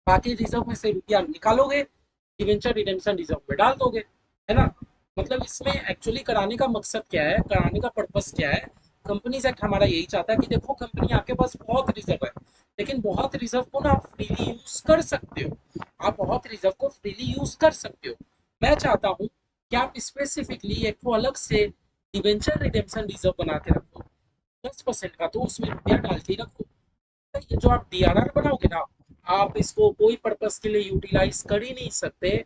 बाकी रिजर्व में से रुपया निकालोगे, डिवेंचर रिडेम्पशन रिजर्व में डाल दोगे, है ना। मतलब इसमें एक्चुअली कराने का मकसद क्या है, कराने का पर्पस क्या है, कंपनीज एक्ट हमारा यही चाहता है कि देखो कंपनी आपके पास बहुत रिजर्व है, लेकिन बहुत रिजर्व को ना आप फ्रीली यूज कर सकते हो, आप बहुत रिजर्व को फ्रीली यूज कर सकते हो। मैं चाहता हूँ कि आप स्पेसिफिकली एक को अलग से डिवेंचर रिडेम्पशन रिजर्व बना के रखो, 10% का, तो उसमें रुपया डाल के रखो। ये जो आप डीआरआर बनाओगे ना, आप इसको कोई पर्पस के लिए यूटिलाइज कर ही नहीं सकते,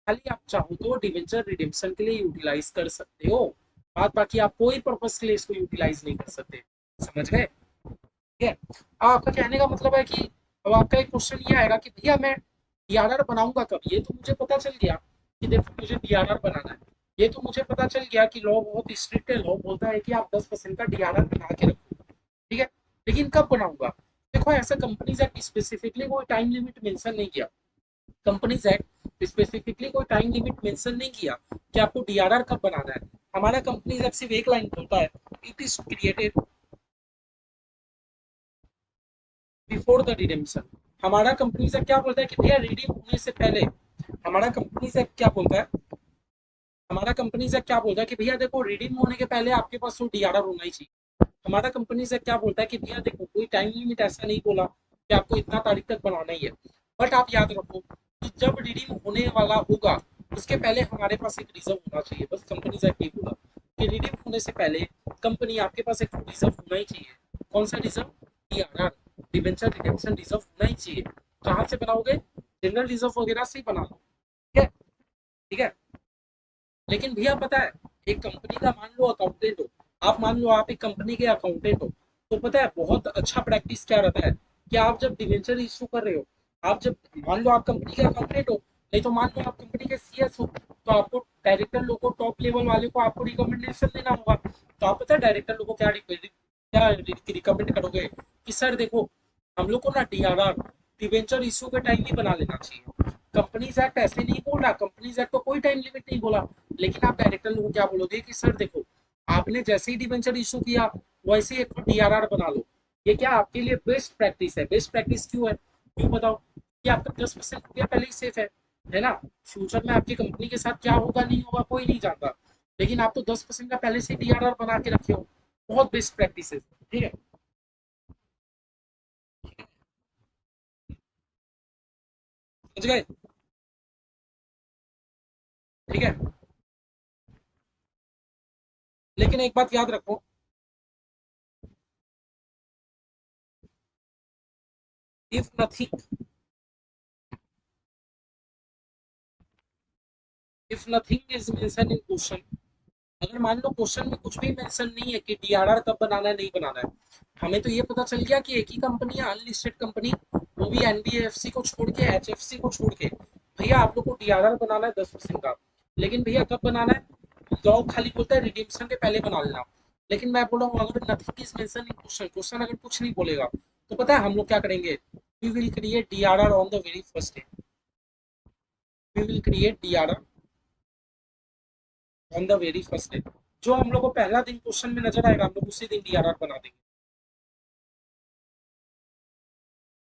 खाली आप चाहो तो डिवेंचर रिडेम्पशन के लिए यूटिलाइज कर सकते हो, बात बाकी आप कोई पर्पस के लिए इसको यूटिलाइज नहीं कर सकते। समझ गए? ठीक है, अब आपका कहने का मतलब है कि अब आपका एक क्वेश्चन ये आएगा कि भैया मैं डीआरआर बनाऊंगा कब, ये तो मुझे पता चल गया कि देखो मुझे डीआरआर बनाना है, ये तो मुझे पता चल गया कि लॉ बहुत स्ट्रिक्ट है, लॉ बोलता है कि आप 10% का डीआरआर बना के रखो। ठीक है, लेकिन कब बनाऊंगा? देखो ऐसा कंपनीज एक्ट स्पेसिफिकली कोई टाइम लिमिट मेंशन नहीं किया, कंपनीज एक्ट स्पेसिफिकली कोई टाइम लिमिट मेंशन नहीं किया कि आपको डीआरआर कब बनाना है। हमारा कंपनीज एक्ट सिर्फ एक लाइन बोलता है, it is created before the redemption. हमारा कंपनी से क्या बोलता है कि भैया रिडीम होने से पहले, हमारा कंपनी से क्या बोलता है, हमारा कंपनी से क्या बोलता है कि भैया देखो रिडीम होने के पहले आपके पास वो डीआरआर होना ही चाहिए। हमारा कंपनी से क्या बोलता है कि भैया देखो कोई टाइम लिमिट ऐसा नहीं बोला कि आपको इतना तारीख तक बनाना ही है, बट आप याद रखो कि जब रिडीम होने वाला होगा उसके पहले हमारे पास एक रिजर्व होना चाहिए, बस कंपनी से ये बोला कि रिडीम होने से पहले कंपनी आपके पास एक रिजर्व होना ही चाहिए। कौन सा reserve, DRR, debenture redemption reserve होना ही चाहिए। कहाँ से बनाओगे, जनरल रिजर्व वगैरह से ही बना लो। ठीक है, ठीक है। लेकिन भैया पता है, एक कंपनी का मान लो अकाउंटेंट हो, आप मान लो आप एक कंपनी के अकाउंटेंट हो, तो पता है बहुत अच्छा प्रैक्टिस क्या रहता है कि आप जब डिवेंचर इशू कर रहे हो, आप जब मान लो आप कंपनी के अकाउंटेंट हो, नहीं तो मान लो आप कंपनी के सीएस हो, तो आपको डायरेक्टर लोगों को, टॉप लेवल वाले को आपको रिकमेंडेशन देना होगा। तो आप पता है डायरेक्टर लोगों को क्या रिकमेंड करोगे कि सर देखो, हम लोग को ना डीआरआर, डिवेंचर इशू के टाइम ही बना लेना चाहिए। कंपनीज एक्ट ऐसे नहीं बोल रहा, कंपनीज एक्ट तो कोई टाइम लिमिट नहीं बोला, लेकिन आप डायरेक्टर लोगों को क्या बोलोगे कि सर देखो, आपने जैसे ही डिवेंचर इशू किया वैसे ही एक डीआरआर बना लो। ये क्या आपके लिए बेस्ट प्रैक्टिस है। बेस्ट प्रैक्टिस क्यों है, क्यों बताओ? कि आपका 10% रुपया पहले ही सेफ है ना? फ्यूचर में आपकी कंपनी के साथ क्या होगा नहीं होगा कोई नहीं जानता, लेकिन आप तो 10% का पहले से डीआरआर बना के रखे हो। बहुत बेस्ट प्रैक्टिस है, ठीक है। समझ गए? ठीक है, लेकिन एक बात याद रखो, if nothing, if nothing is mention in question, अगर मान लो क्वेश्चन में कुछ भी मेंशन नहीं है कि डीआरआर कब बनाना है नहीं बनाना है, हमें तो ये पता चल गया कि एक ही कंपनी है अनलिस्टेड कंपनी, वो भी एनबीएफसी को छोड़ के, एचएफसी को छोड़ के, भैया आप लोग को डीआरआर बनाना है 10% का। लेकिन भैया कब बनाना है? लॉ खाली बोलता है रिडीम्पशन के पहले बना लेना। लेकिन मैं बोल रहा हूँ अगर nothing is mention in question, question अगर कुछ नहीं बोलेगा, तो पता है हम लोग क्या करेंगे? We will create DRR on the very first day. We will create DRR on the very first day. जो हम लोग को पहला दिन क्वेश्चन में नजर आएगा, हम लोग उसी दिन डीआरआर बना देंगे।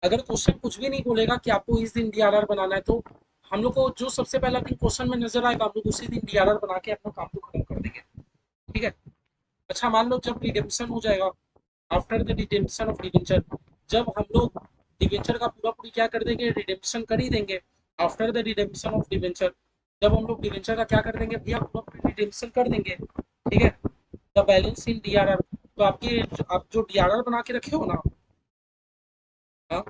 अगर क्वेश्चन कुछ भी नहीं बोलेगा कि आपको इस दिन डीआरआर बनाना है, तो हम लोग को जो सबसे पहला दिन क्वेश्चन में नजर आएगा, हम लोग उसी दिन डीआरआर बना के अपना काम को खत्म कर देंगे। ठीक है। अच्छा मान लो जब रिडेम्पशन हो जाएगा, after the redemption of debenture, जब हम लोग डिवेंचर का पूरा पूरी क्या कर देंगे, रिडेम्पशन कर ही देंगे। After the redemption of debenture, जब हम लोग डिवेंचर का क्या कर देंगे भैया, पूरा पूरी रिडेम्पशन कर देंगे। ठीक है। द बैलेंस इन डीआरआर, तो आपके आप जो डीआरआर बना के रखे हो ना, हाँ,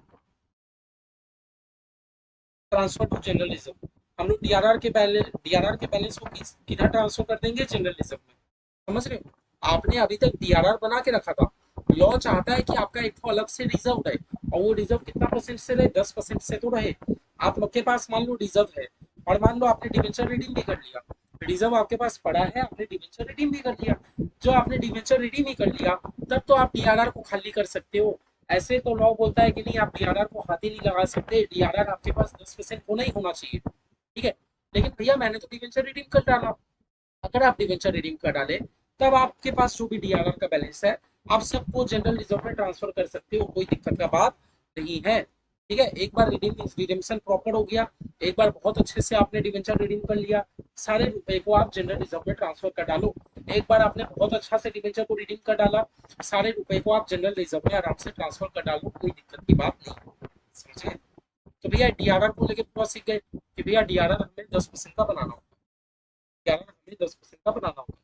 ट्रांसफर टू जर्नलिज्म, हम लोग डीआरआर के बैलेंस को किधर ट्रांसफर कर देंगे, जर्नलिज्म में। समझ रहे हो? आपने अभी तक डीआरआर बना के रखा था, लॉ चाहता है कि आपका एक तो अलग से रिजर्व रहे, और वो रिजर्व कितना परसेंट से रहे, 10% से तो रहे। आप लोग के पास मान लो रिजर्व है, और मान लो आपने डिवेंचर रीडिंग भी कर लिया, रिजर्व आपके पास पड़ा है, आपने डिवेंचर रीडिंग भी कर लिया। जो आपने डिवेंचर रीडिंग ही कर लिया, तब तो आप डीआरआर को खाली कर सकते हो। ऐसे तो लॉ बोलता है कि नहीं, आप डीआरआर को हाथ ही नहीं लगा सकते, डीआरआर आपके पास 10% होना ही होना चाहिए। ठीक है। लेकिन भैया मैंने तो डिवेंचर रीडिंग कर डाला। अगर आप डिवेंचर रिडीम कर डालें, तब आपके पास जो भी डीआरआर का बैलेंस है, आप सबको जनरल रिजर्व में ट्रांसफर कर सकते हो, कोई दिक्कत का बात नहीं है। ठीक है। एक बार रिडेम्पशन प्रॉपर हो गया, एक बार बहुत अच्छे से आपने डिवेंचर रिडीम कर लिया, सारे रुपए को आप जनरल रिजर्व में ट्रांसफर कर डालो। एक बार आपने बहुत अच्छा से डिवेंचर को रिडीम कर डाला, सारे रुपए को आप जनरल रिजर्व में आराम से ट्रांसफर कर डालो, कोई दिक्कत की बात नहीं। समझे? तो भैया डीआरआर को लेकर पूरा सीख गए कि भैया डीआरआर हमें 10% का बनाना होगा, डीआरआर हमें 10% का बनाना होगा।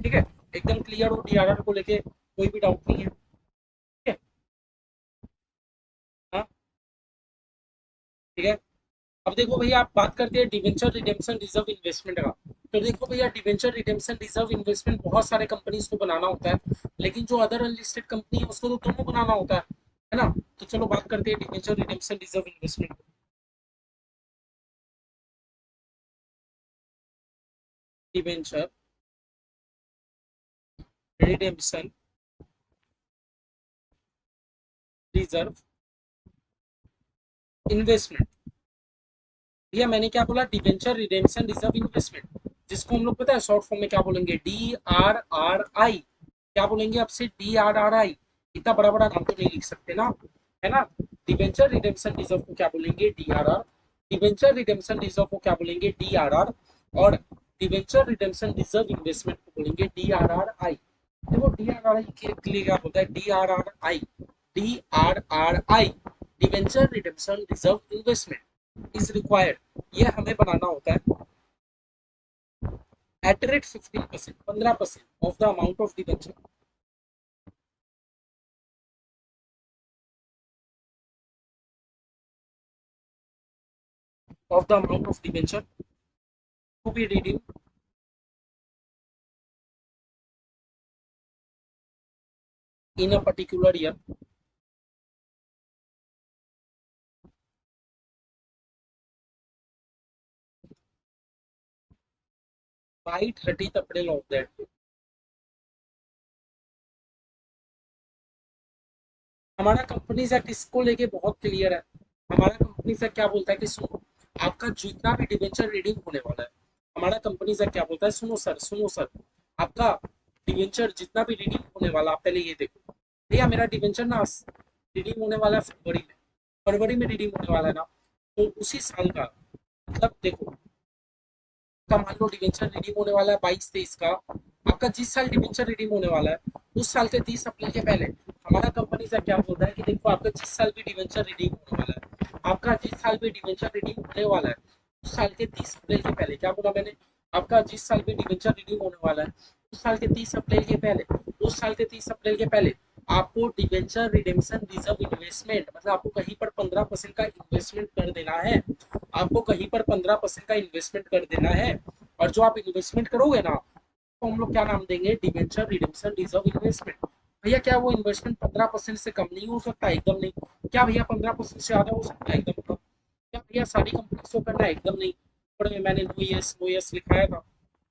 ठीक है। एकदम क्लियर हो डीआरआर को लेके, कोई भी डाउट नहीं है? ठीक है। हाँ, ठीक है। अब देखो भैया, आप बात करते हैं डिवेंचर रिडेम्पशन रिजर्व इन्वेस्टमेंट का। तो देखो भैया, डिवेंचर रिडेम्पशन रिजर्व इन्वेस्टमेंट बहुत सारे कंपनीज को बनाना होता है, लेकिन जो अदर अनलिस्टेड कंपनी है उसको तो दोनों बनाना होता है ना? तो चलो बात करते हैं debenture redemption reserve investment. Debenture redemption reserve investment. भैया मैंने क्या बोला, डिवेंचर रिडेम्पशन रिजर्व इन्वेस्टमेंट, जिसको हम लोग पता है शॉर्ट फॉर्म में क्या बोलेंगे, DRRI। क्या बोलेंगे आपसे, DRRI। इतना बड़ा बड़ा नाम तो नहीं लिख सकते ना, है ना? डिवेंचर रिडेम्पशन रिजर्व को क्या बोलेंगे, DRR। डिवेंचर रिडेम्पशन रिजर्व को क्या बोलेंगे, DRR। और डिवेंचर रिडेम्पशन रिजर्व इन्वेस्टमेंट को बोलेंगे DRRI। देखो DRRI के लिए क्या होता है, DRRI, DRRI, debenture redemption reserve investment is required. ये हमें बनाना होता है at rate 15%, 15% of the amount of debenture, of the amount of debenture to be redeem in a particular year. By 30th April of that. हमारा company act इसको लेके बहुत clear है। हमारा कंपनी से क्या बोलता है कि सुनो, आपका जितना भी डिवेंचर रिडीम होने वाला है, हमारा कंपनी से क्या बोलता है, सुनो सर, आपका डिवेंचर जितना भी रिडीम होने वाला, आप पहले ये देखो भैया, मेरा डिवेंचर ना रिडीम होने वाला है फरवरी में। फरवरी में रिडीम होने वाला है ना, तो उसी साल का, मतलब देखो, का मान लो डिवेंचर रिडीम होने वाला है 22-23 का, आपका जिस साल डिवेंचर रिडीम होने वाला है उस साल के 30 अप्रैल के पहले हमारा कंपनी से क्या बोलता है कि देखो, आपका जिस साल भी डिवेंचर रिडीम होने वाला है, आपका जिस साल भी डिवेंचर रिडीम होने वाला है उस साल के 30 अप्रैल के पहले, क्या बोला मैंने, आपका जिस साल भी डिवेंचर रिडीम होने वाला है उस साल के 30 अप्रैल के पहले, उस साल के 30 अप्रैल के पहले आपको डिवेंचर रिडेम्पशन रिजर्व इन्वेस्टमेंट, मतलब आपको कहीं पर 15% का इन्वेस्टमेंट कर देना है। आपको कहीं पर 15% का इन्वेस्टमेंट कर देना है। और जो आप इन्वेस्टमेंट करोगे ना, तो हम लोग क्या नाम देंगे, डिवेंचर रिडेम्पशन रिजर्व इन्वेस्टमेंट। भैया क्या वो इन्वेस्टमेंट 15% से कम नहीं हो सकता? एकदम नहीं। क्या भैया 15% से ज्यादा हो सकता है? एकदम कम। क्या भैया सारी कंपनी को करना है? एकदम नहीं। पर मैंने नो यस लिखाया था।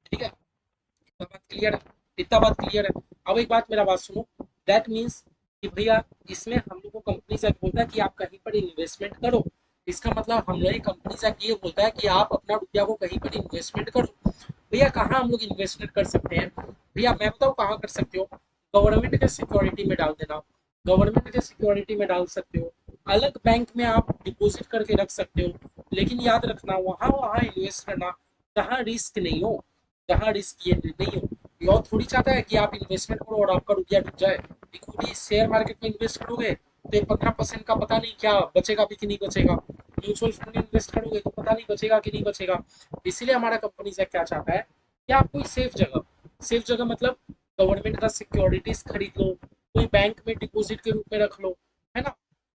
ठीक है, इतना बात क्लियर है, इतना बात क्लियर है। अब एक बात, मेरा बात सुनो। दैट मीन्स कि भैया इसमें हम लोग को कंपनी से बोलता है कि आप कहीं पर इन्वेस्टमेंट करो। इसका मतलब हम लोग कंपनी से ये बोलता है कि आप अपना रुपया को कहीं पर इन्वेस्टमेंट करो। भैया कहाँ हम लोग इन्वेस्टमेंट कर सकते हैं? भैया मैं बताऊँ कहाँ कर सकते हो? गवर्नमेंट के सिक्योरिटी में डाल देना। गवर्नमेंट के सिक्योरिटी में डाल सकते हो। अलग बैंक में आप डिपॉजिट करके रख सकते हो। लेकिन याद रखना, वहां वहां इन्वेस्ट करना जहाँ रिस्क नहीं हो, जहाँ रिस्क ये नहीं हो। ये और थोड़ी चाहता है कि आप इन्वेस्टमेंट करो और आपका रुपया डूब जाए। इक्विटी शेयर मार्केट में इन्वेस्ट करोगे तो 15% का पता नहीं क्या बचेगा भी कि नहीं बचेगा। म्यूचुअल फंड में इन्वेस्ट करोगे तो पता नहीं बचेगा कि नहीं बचेगा। इसीलिए हमारा कंपनी से क्या चाहता है कि आप कोई सेफ जगह मतलब गवर्नमेंट का सिक्योरिटीज खरीद लो, कोई बैंक में डिपॉजिट के रूप में रख लो, है ना।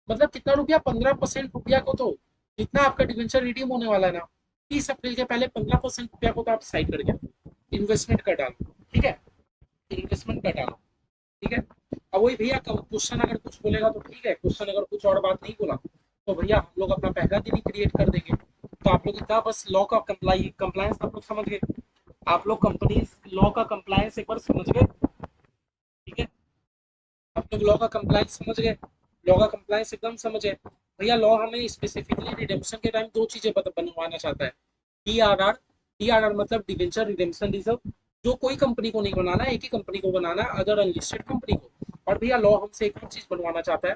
मतलब कितना रुपया, 15% रुपया को तो, जितना आपका डिवेंचर रिडीम होने वाला है ना 30 अप्रैल के पहले, 15% रुपया को तो आप साइड करके इन्वेस्टमेंट कर डालो। ठीक है, इन्वेस्टमेंट कर डालो। ठीक है। अब वही भैया, क्वेश्चन अगर कुछ बोलेगा तो ठीक है, क्वेश्चन अगर कुछ और बात नहीं बोला तो भैया हम लोग अपना पहला दिन ही क्रिएट कर देंगे। तो आप लोग इतना बस लॉ का कंप्लायंस आप लोग समझ गए। आप लोग कंपनी लॉ का कंप्लायंस एक बार समझ गए। ठीक है, आप लोग लॉ का कंप्लायंस समझ गए। लॉ का कंप्लायंस एकदम समझ गए। भैया लॉ हमें स्पेसिफिकली रिडेम्पशन के टाइम दो चीजें बनवाना चाहता है। डीआरआर, डीआरआर मतलब डिवेंचर रिडेम्पशन रिजर्व, जो कोई कंपनी को नहीं बनाना है, एक ही कंपनी को बनाना है, अदर अनलिस्टेड कंपनी को। और भैया लॉ हमसे एक और चीज बनवाना चाहता है,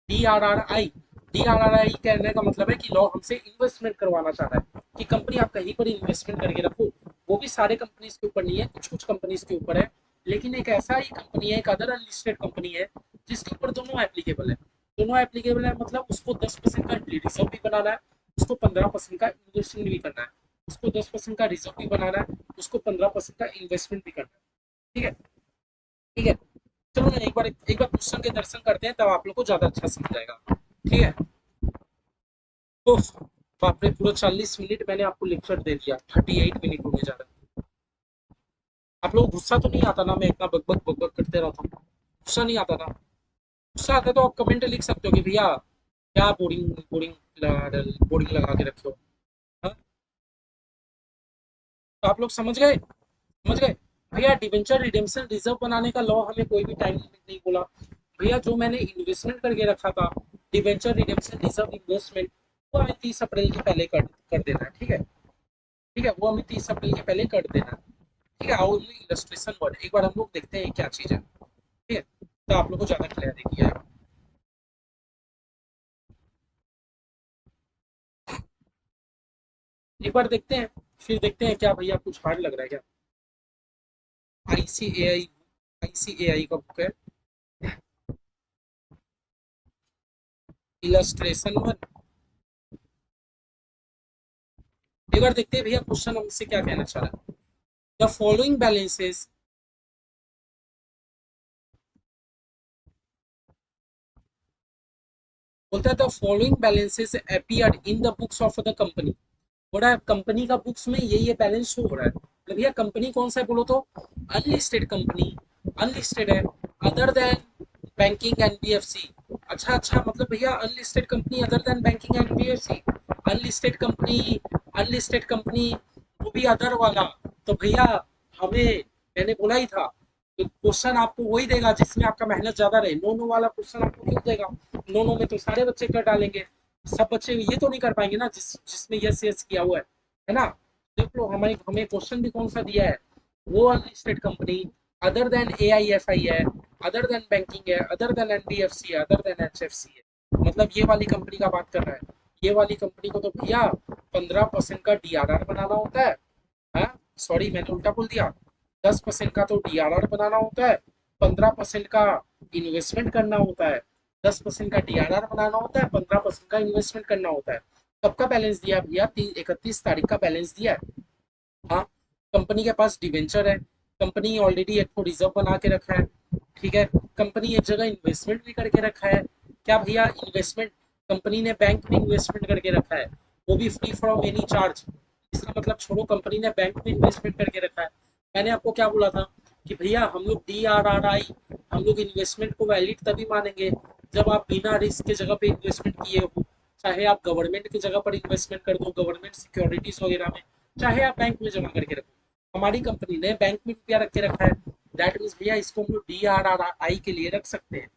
डीआरआरआई। डीआरआरआई कहने का मतलब है कि लॉ हमसे इन्वेस्टमेंट करवाना चाह रहा है कि कंपनी आप कहीं पर इन्वेस्टमेंट करके रखो। वो भी सारे कंपनीज के ऊपर नहीं है, कुछ कुछ कंपनीज के ऊपर है। लेकिन एक ऐसा ही कंपनी है, एक अदर अनलिस्टेड कंपनी है जिसके ऊपर दोनों एप्लीकेबल है। दोनों एप्लीकेबल है मतलब उसको 10% का रिजर्व भी बनाना है, उसको 15% का इन्वेस्टमेंट भी करना है। उसको 10% का रिजर्व भी बनाना है, उसको 15% का इन्वेस्टमेंट भी करना है। ठीक है, ठीक है। चलो ना एक बार क्वेश्चन के दर्शन करते हैं, तब आप लोग को ज्यादा अच्छा समझ आएगा। ठीक है। तो बाप रे, पूरा 40 मिनट मैंने आपको लेक्चर दे दिया, 38 मिनट होने जा रहा है। आप लोग को गुस्सा तो नहीं आता ना, मैं इतना बकबक बकबक करते रहता हूँ? गुस्सा नहीं आता ना? गुस्सा आता तो आप कमेंट लिख सकते हो कि भैया क्या बोरिंग बोरिंग बोरिंग लगा के रखे हो। हाँ? तो आप लोग समझ गए भैया। डिवेंचर रिडेम्पशन रिजर्व बनाने का लॉ हमें कोई भी टाइम लिमिट नहीं बोला। भैया जो मैंने इन्वेस्टमेंट करके रखा था, डिवेंचर रिडेम्पशन रिजर्व इन्वेस्टमेंट, वो हमें 30 अप्रैल के पहले कर देना है। ठीक है, ठीक है, वो हमें 30 अप्रैल के पहले कर देना है। ठीक है, आओ इलस्ट्रेशन वर्ड एक बार हम लोग देखते हैं क्या चीज है। ठीक है, तो आप लोग को ज्यादा क्लियरिटी है। एक बार देखते हैं, फिर देखते हैं क्या भैया कुछ हार्ड लग रहा है क्या। आईसीएआई, आईसीएआई का बुक है, इलस्ट्रेशन वन। एक बार देखते हैं भैया क्वेश्चन हमसे क्या कहना चाह रहा है। द फॉलोइंग बैलेंसेस, बोलता है the following balances appeared in the books of the company. हो रहा है कंपनी का बुक्स में ये बैलेंस शो हो रहा है। तो भैया कंपनी कौन सा है बोलो तो? अनलिस्टेड कंपनी, अनलिस्टेड है, अदर देन बैंकिंग एनबीएफसी। अच्छा अच्छा, मतलब भैया unlisted company other than banking NBFC, unlisted company, unlisted company, वो भी अदर वाला। तो भैया हमें, मैंने बोला ही था, तो क्वेश्चन आपको वही देगा जिसमें आपका मेहनत ज्यादा रहे। नो नो वाला क्वेश्चन आपको क्यों देगा? नो नो में तो सारे बच्चे कर डालेंगे, सब बच्चे ये तो नहीं कर पाएंगे ना जिसमें यस यस किया हुआ है ना? देख लो हमें हमें क्वेश्चन भी कौन सा दिया है, वो unlisted company other than A I F I है, अदर देन बैंकिंग है, अदर देन एनबीएफसी है, अदर देन एचएफसी है, मतलब ये वाली कंपनी का बात कर रहा है। ये वाली कंपनी को तो भैया 15% का डीआरआर बनाना होता है। हाँ, सॉरी मैंने उल्टा बोल दिया। 10% का तो डीआरआर बनाना होता है, 15% का इन्वेस्टमेंट करना होता है। 10% का डीआरआर बनाना होता है, 15% का इन्वेस्टमेंट करना होता है। कब का बैलेंस दिया भैया? 31 तारीख का बैलेंस दिया है। हाँ, कंपनी के पास डिवेंचर है, कंपनी ऑलरेडी एक तो रिजर्व बना के रखा है, ठीक है। कंपनी एक जगह इन्वेस्टमेंट भी करके रखा है। क्या भैया? इन्वेस्टमेंट कंपनी ने बैंक में इन्वेस्टमेंट करके रखा है, वो भी फ्री फ्रॉम एनी चार्ज। इसका मतलब छोड़ो, कंपनी ने बैंक में इन्वेस्टमेंट करके रखा है। मैंने आपको क्या बोला था कि भैया हम लोग डी आर आर आई, हम लोग इन्वेस्टमेंट को वैलिड तभी मानेंगे जब आप बिना रिस्क के जगह पे इन्वेस्टमेंट किए हो। चाहे आप गवर्नमेंट की जगह पर इन्वेस्टमेंट कर दो, गवर्नमेंट सिक्योरिटीज वगैरह में, चाहे आप बैंक में जमा करके रखो। हमारी कंपनी ने बैंक में रुपया रख के रखा है, दैट मीन्स भैया इसको हम लोग डी आर आर आई के लिए रख सकते हैं,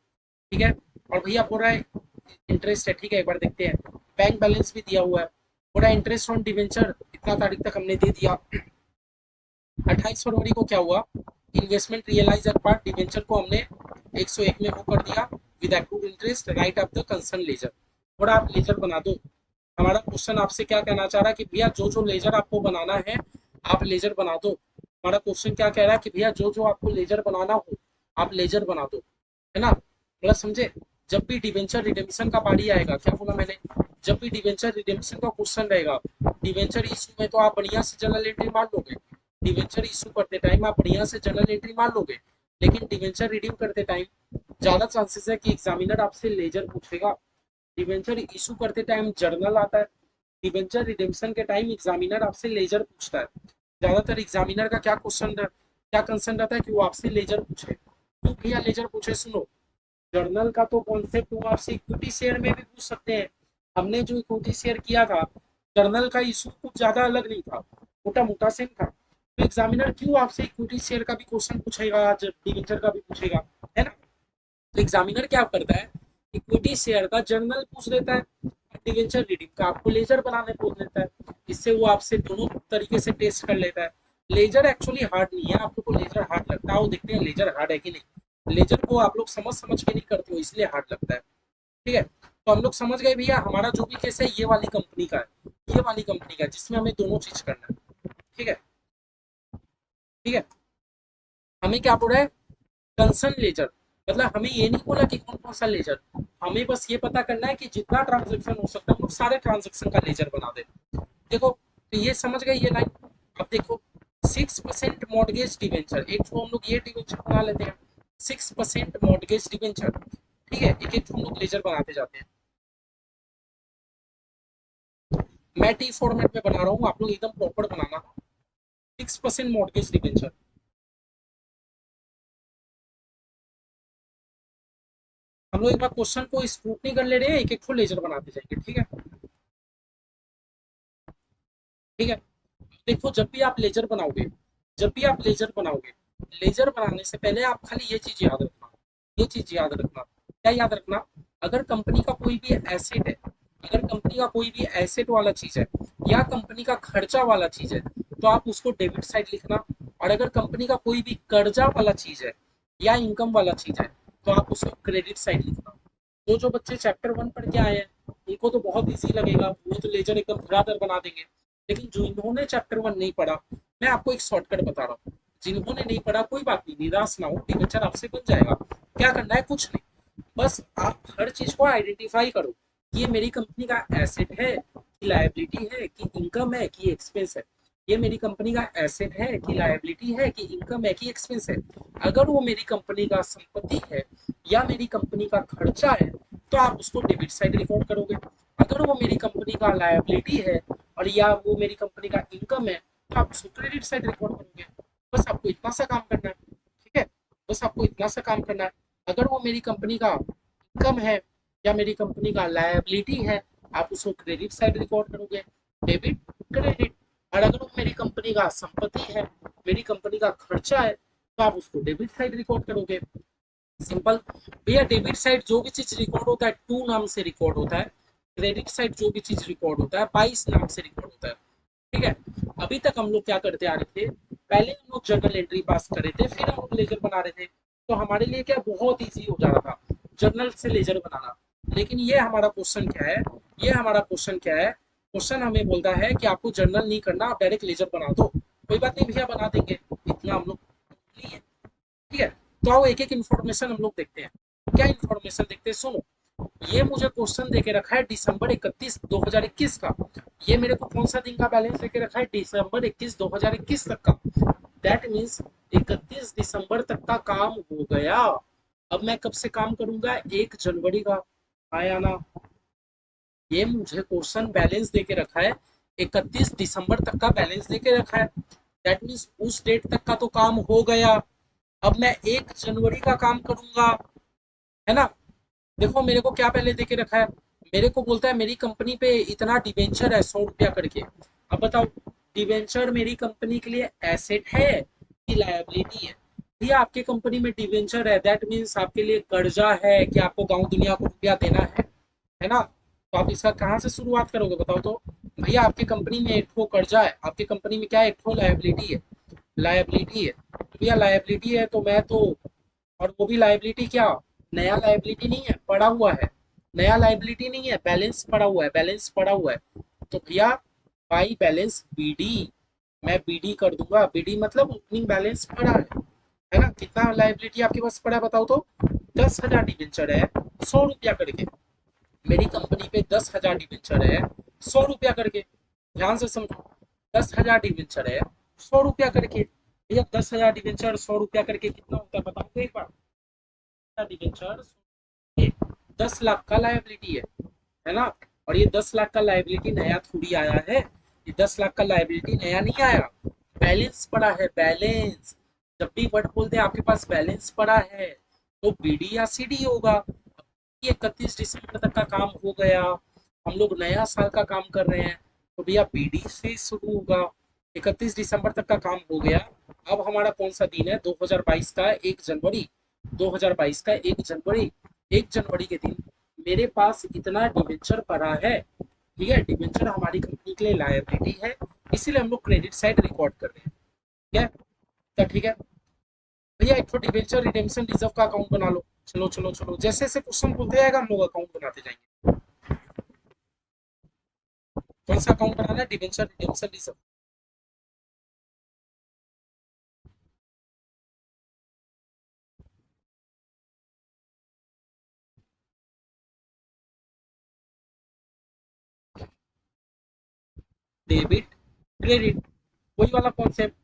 ठीक है। और भैया बोल रहा है इंटरेस्ट है, ठीक है, एक बार देखते हैं। बैंक बैलेंस भी दिया हुआ है, बोला इंटरेस्ट ऑन डिवेंचर इतना तारीख तक हमने दे दिया। 28 फरवरी को क्या हुआ? Investment realise at part debenture को हमने 101 में वो कर दिया with accrued interest, write off the concern ledger. थोड़ा आप लेजर बना दो। हमारा क्वेश्चन आपसे क्या कहना चाह रहा है कि भैया जो जो लेजर आपको बनाना है आप लेजर बना दो। हमारा क्वेश्चन क्या कह रहा है कि भैया जो जो आपको लेजर बनाना हो आप लेजर बना दो, है ना? मतलब समझे? जब भी डिवेंचर रिडेम्पशन का बारी आएगा, क्या बोला मैंने, जब भी डिवेंचर रिडेम्पशन का क्वेश्चन रहेगा, डिवेंचर इशू में तो आप बढ़िया से जनरल एंट्री मार लोगे, डिवेंचर इशू करते टाइम आप बढ़िया से जनरल एंट्री मार लोगे, लेकिन डिवेंचर रिडीम करते टाइम ज्यादा चांसेस है कि एग्जामिनर आपसे लेजर पूछेगा। डिवेंचर इशू करते टाइम जर्नल आता है, डिवेंचर रिडेम्पशन के टाइम एग्जामिनर आपसे लेजर पूछता है। ज्यादातर एग्जामिनर का क्या कंसर्न रहता है कि वो आपसे लेजर पूछे। क्यों भैया लेजर पूछे? सुनो, जर्नल का तो कॉन्सेप्ट वो आपसे इक्विटी शेयर में भी पूछ सकते हैं। हमने जो इक्विटी शेयर किया था, जर्नल का इशू कुछ ज्यादा अलग नहीं था, मोटा मोटा सेम था। तो एग्जामिनर क्यों आपसे इक्विटी शेयर का भी क्वेश्चन पूछेगा, जब डिवेंचर का भी पूछेगा, है ना? तो एग्जामिनर क्या करता है, इक्विटी शेयर का जर्नल पूछ देता है, डिवेंचर रीडिंग का आपको लेजर बनाने बोल देता है। इससे वो आपसे दोनों तरीके से टेस्ट कर लेता है। लेजर एक्चुअली हार्ड नहीं है, आप लोग को लेजर हार्ड लगता है, वो देखते हैं लेजर हार्ड है कि नहीं। लेजर को आप लोग समझ समझ के नहीं करते हो इसलिए हार्ड लगता है, ठीक है। तो हम लोग समझ गए भैया, हमारा जो भी केस है ये वाली कंपनी का है, ये वाली कंपनी का है जिसमें हमें दोनों चीज करना है, ठीक है। ठीक है, हमें क्या बोल रहा है, कंसर्न लेजर, मतलब हमें ये नहीं बोला कि कौन कौन सा लेजर, हमें बस ये पता करना है कि जितना ट्रांजेक्शन हो सकता है हम लोग सारे ट्रांजेक्शन का लेजर बना दे। देखो तो ये समझ गए ये लाइन। अब देखो 6% मॉर्गेज डिवेंचर, एक तो हम लोग ये डिवेंचर बना लेते हैं 6% मॉर्गेज डिवेंचर, ठीक है। एक एक हम लोग लेजर बनाते जाते हैं। मैं टी फॉर्मेट में बना रहा हूँ, आप लोग एकदम प्रॉपर बनाना। 6% मॉर्गेज डिवेंचर, हम लोग एक बार क्वेश्चन को स्क्रूटनी कर ले रहे हैं, एक एक को लेजर बनाते जाएंगे, ठीक है। ठीक है, देखो जब भी आप लेजर बनाओगे, जब भी आप लेजर बनाओगे, लेजर बनाने से पहले आप खाली ये चीज याद रखना, ये चीज याद रखना, क्या याद रखना, अगर कंपनी का कोई भी एसेट है, अगर कंपनी का कोई भी एसेट वाला चीज है या कंपनी का खर्चा वाला चीज है तो आप उसको डेबिट साइड लिखना। और अगर कंपनी का कोई भी कर्जा वाला चीज है या इनकम वाला चीज है तो आप उसको क्रेडिट साइड लिखना। जो जो बच्चे चैप्टर 1 पढ़ के आए हैं उनको तो बहुत इजी लगेगा, वो तो लेजर एकदम धड़ाधड़ बना देंगे। लेकिन जो इन्होंने चैप्टर 1 नहीं पढ़ा, मैं आपको एक शॉर्टकट बता रहा हूँ, जिन्होंने नहीं पढ़ा कोई बात नहीं, निराश ना हो, डिवेंचर आपसे बन जाएगा। क्या करना है, कुछ नहीं, बस आप हर चीज को आइडेंटिफाई करो कि ये मेरी कंपनी का एसेट है कि लायबिलिटी है कि इनकम है कि एक्सपेंस है। ये मेरी कंपनी का एसेट है कि लायबिलिटी है कि इनकम है कि एक्सपेंस है। अगर वो मेरी कंपनी का संपत्ति है या मेरी कंपनी का खर्चा है तो आप उसको डेबिट साइड रिकॉर्ड करोगे। अगर वो मेरी कंपनी का लायबिलिटी है और या वो मेरी कंपनी का इनकम है तो आप उसको क्रेडिट साइड रिकॉर्ड करोगे। बस आपको इतना सा काम करना है, ठीक है, बस आपको इतना सा काम करना है। अगर वो मेरी कंपनी का इनकम है या मेरी कंपनी का लायबिलिटी है आप उसको क्रेडिट साइड रिकॉर्ड करोगे, डेबिट क्रेडिट। और अगर वो मेरी कंपनी का संपत्ति है मेरी कंपनी का खर्चा है, तो आप उसको डेबिट साइड रिकॉर्ड करोगे। सिंपल। भैया डेबिट साइड जो भी चीज रिकॉर्ड होता है टू नाम से रिकॉर्ड होता है, क्रेडिट साइड जो भी चीज रिकॉर्ड होता है 22 नाम से रिकॉर्ड होता है। ठीक है। अभी तक हम लोग क्या करते आ रहे थे, पहले हम लोग जर्नल एंट्री पास कर रहे थे, फिर हम लोग लेजर बना रहे थे, तो हमारे लिए क्या बहुत ईजी हो जा रहा था जर्नल से लेजर बनाना। लेकिन ये हमारा क्वेश्चन क्या है, ये हमारा क्वेश्चन क्या है, क्वेश्चन हमें बोलता है कि आपको जर्नल नहीं करना, आप डायरेक्ट लेजर बना दो। कोई बात नहीं भैया, बना देंगे, इतना हम लोग नहीं है। ठीक है। तो आओ एक एक इन्फॉर्मेशन हम लोग देखते हैं। क्या इन्फॉर्मेशन देखते हैं, सुनो। ये मुझे क्वेश्चन देके रखा है दिसंबर 31 2021 का। ये मेरे को कौन सा दिन का बैलेंस देके रखा है, दिसंबर 31 2021 तक का। दैट मीन्स 31 दिसंबर तक का काम हो गया। अब मैं कब से काम करूंगा, 1 जनवरी का। आया ना। ये मुझे क्वेश्चन बैलेंस देके रखा है, 31 दिसंबर तक का बैलेंस देके रखा है। दैट मीन्स उस डेट तक का तो काम हो गया। अब मैं 1 जनवरी का काम करूंगा, है ना। देखो मेरे को क्या पहले देके रखा है, मेरे को बोलता है मेरी कंपनी पे इतना डिवेंचर है 100 रुपया करके। अब बताओ, डिवेंचर मेरी कंपनी के लिए एसेट है कि लायबिलिटी है। भैया आपके कंपनी में डिवेंचर है, दैट मीन्स आपके लिए कर्जा है कि आपको गांव दुनिया को रुपया देना है ना। तो आप इसका कहाँ से शुरुआत करोगे बताओ तो। भैया आपकी कंपनी में एक ठो कर्जा है, आपकी कंपनी में क्या है, एक ठो लायबिलिटी है। लायबिलिटी है तो भैया लायबिलिटी है तो मैं तो, और वो भी लायबिलिटी क्या, नया लायबिलिटी नहीं है, पड़ा हुआ है। नया लायबिलिटी नहीं है, बैलेंस पड़ा हुआ है, बैलेंस पड़ा हुआ है। तो भैया बाई बैलेंस बीडी, मैं बीडी कर दूंगा। बीडी मतलब ओपनिंग बैलेंस पड़ा है ना। कितना लायबिलिटी आपके पास पड़ा है बताओ तो। 10,000 डिवेंचर है, 100 रुपया करके। मेरी कंपनी पे 10,000 डिवेंचर है, 100 रुपया करके। ध्यान से समझो, 10,000 डिवेंचर है, 100 रुपया करके। भैया 10,000 डिवेंचर 100 रुपया करके कितना होता है बताओ तो एक बार। डिवेंचर 10 लाख का लायबिलिटी है ना। और ये 10 लाख का लायबिलिटी नया थोड़ी आया है, ये 10 लाख का लायबिलिटी नया नहीं आया, बैलेंस पड़ा है, बैलेंस। जब भी वर्ड बोलते हैं आपके पास बैलेंस पड़ा है, तो बीडी या सीडी होगा। 31 दिसंबर तक का काम हो गया, हम लोग नया साल का काम कर रहे हैं, तो भैया बीडी से शुरू होगा। 31 दिसंबर तक का काम हो गया। अब हमारा कौन सा दिन है, 2022 का 1 जनवरी। 2022 का 1 जनवरी, 1 जनवरी के दिन मेरे पास इतना डिवेंचर पड़ा है। ठीक है, डिवेंचर हमारी कंपनी के लिए लायबिलिटी है, इसीलिए हम लोग क्रेडिट साइड रिकॉर्ड कर रहे हैं। ठीक है। तो ठीक है भैया, एक तो डिवेंचर रिडेम्पशन रिजर्व का अकाउंट बना लो। चलो चलो चलो, जैसे जैसे क्वेश्चन बोलते जाएगा हम लोग अकाउंट बनाते जाएंगे। कौन सा अकाउंट बनाना है, debenture redemption reserve. Debit credit, वही वाला कॉन्सेप्ट।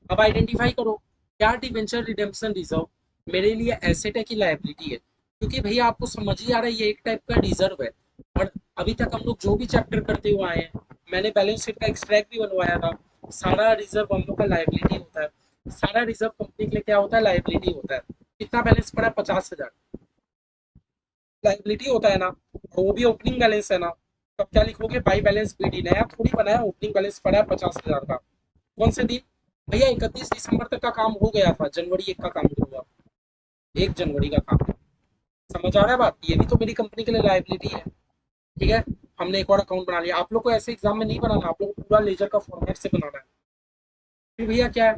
अब आइडेंटिफाई करो, क्या डिवेंचर रिडेम्पशन रिजर्व मेरे लिए एसेट है कि लायबिलिटी है। क्योंकि भैया आपको समझ ही आ रहा है ये एक टाइप का रिजर्व है। और अभी तक हम लोग जो भी चैप्टर करते हुए आए हैं, मैंने बैलेंस शीट का एक्सट्रैक्ट भी बनवाया था, सारा रिजर्व हम लोग का लायबिलिटी होता है। सारा रिजर्व कंपनी के लिए क्या होता है, लायबिलिटी होता है। कितना बैलेंस पड़ा है, 50,000, लायबिलिटी होता है ना। और वो भी ओपनिंग बैलेंस है ना। तब क्या लिखोगे, बाई बैलेंस बीडी, नया थोड़ी बनाया, ओपनिंग बैलेंस पड़ा है 50,000 का। कौन से दिन, भैया 31 दिसंबर तक का काम हो गया था, जनवरी 1 का काम नहीं हुआ, 1 जनवरी का काम। समझ आ रहा है बात, ये भी तो मेरी कंपनी के लिए लायबिलिटी है। ठीक है। हमने एक और अकाउंट बना लिया, आप लोग को ऐसे एग्जाम में नहीं बनाना, आप लोग को पूरा लेजर का फॉर्मेट से बनाना है। फिर भैया क्या है,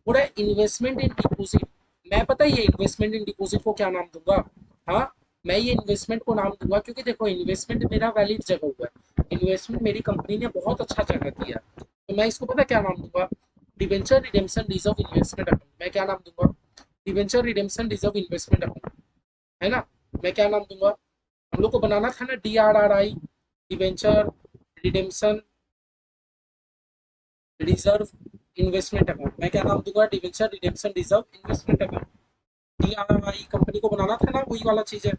पूरा इन्वेस्टमेंट इन डिपोजिट। मैं पता है ये इन्वेस्टमेंट इन डिपोजिट को क्या नाम दूंगा, हाँ, मैं ये इन्वेस्टमेंट को नाम दूंगा, क्योंकि देखो इन्वेस्टमेंट मेरा वैलिड जगह हुआ है, इन्वेस्टमेंट मेरी कंपनी ने बहुत अच्छा जगह दिया, तो मैं इसको पता क्या नाम दूंगा, debenture redemption reserve investment account. मैं क्या नाम दूंगा, debenture redemption reserve investment account, है ना। मैं क्या नाम दूंगा, हम लोग को बनाना था ना, DRRI, debenture redemption reserve investment account. मैं क्या नाम दूंगा, debenture redemption reserve investment account. DRRI company को बनाना था ना, वही वाला चीज है,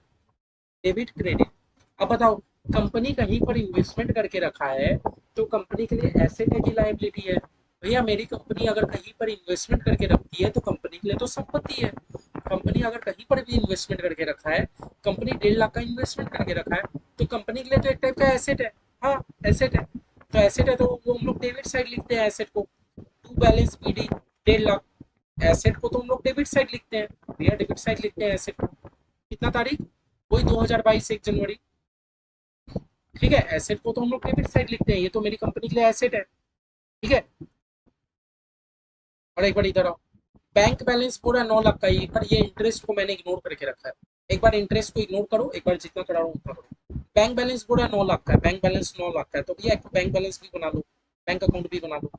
डेबिट क्रेडिट। अब बताओ, कंपनी कहीं पर इन्वेस्टमेंट करके रखा है, तो कंपनी के लिए एसेट है कि लायबिलिटी है। भैया मेरी कंपनी अगर कहीं पर इन्वेस्टमेंट करके रखती है, तो कंपनी के लिए तो संपत्ति है। कंपनी अगर कहीं पर भी इन्वेस्टमेंट करके रखा है, कंपनी 1.5 लाख का इन्वेस्टमेंट करके रखा है, तो कंपनी के लिए तो एक टाइप का एसेट है। हाँ, एसेट है। तो एसेट है तो वो हम लोग डेबिट साइड लिखते हैं एसेट को, to balance BD. 1.5 lakh. Asset को तो हम लोग डेबिट साइड लिखते हैं भैया, डेबिट साइड लिखते हैं एसेट को। कितना तारीख? वही 2022 1 जनवरी। ठीक है, एसेट को तो हम लोग डेबिट साइड लिखते हैं, ये तो मेरी कंपनी के लिए एसेट है। ठीक है, और एक बार इधर आओ, बैंक बैलेंस पूरा 9 लाख का ही। एक बार ये इंटरेस्ट को मैंने इग्नोर करके रखा है, एक बार इंटरेस्ट को इग्नोर करो, एक बार जितना करा रहा हूँ उतना करो। बैंक बैलेंस पूरा 9 लाख का है, बैंक बैलेंस 9 लाख का है, तो भैया एक बैंक बैलेंस भी बना लो, बैंक अकाउंट भी बना लो।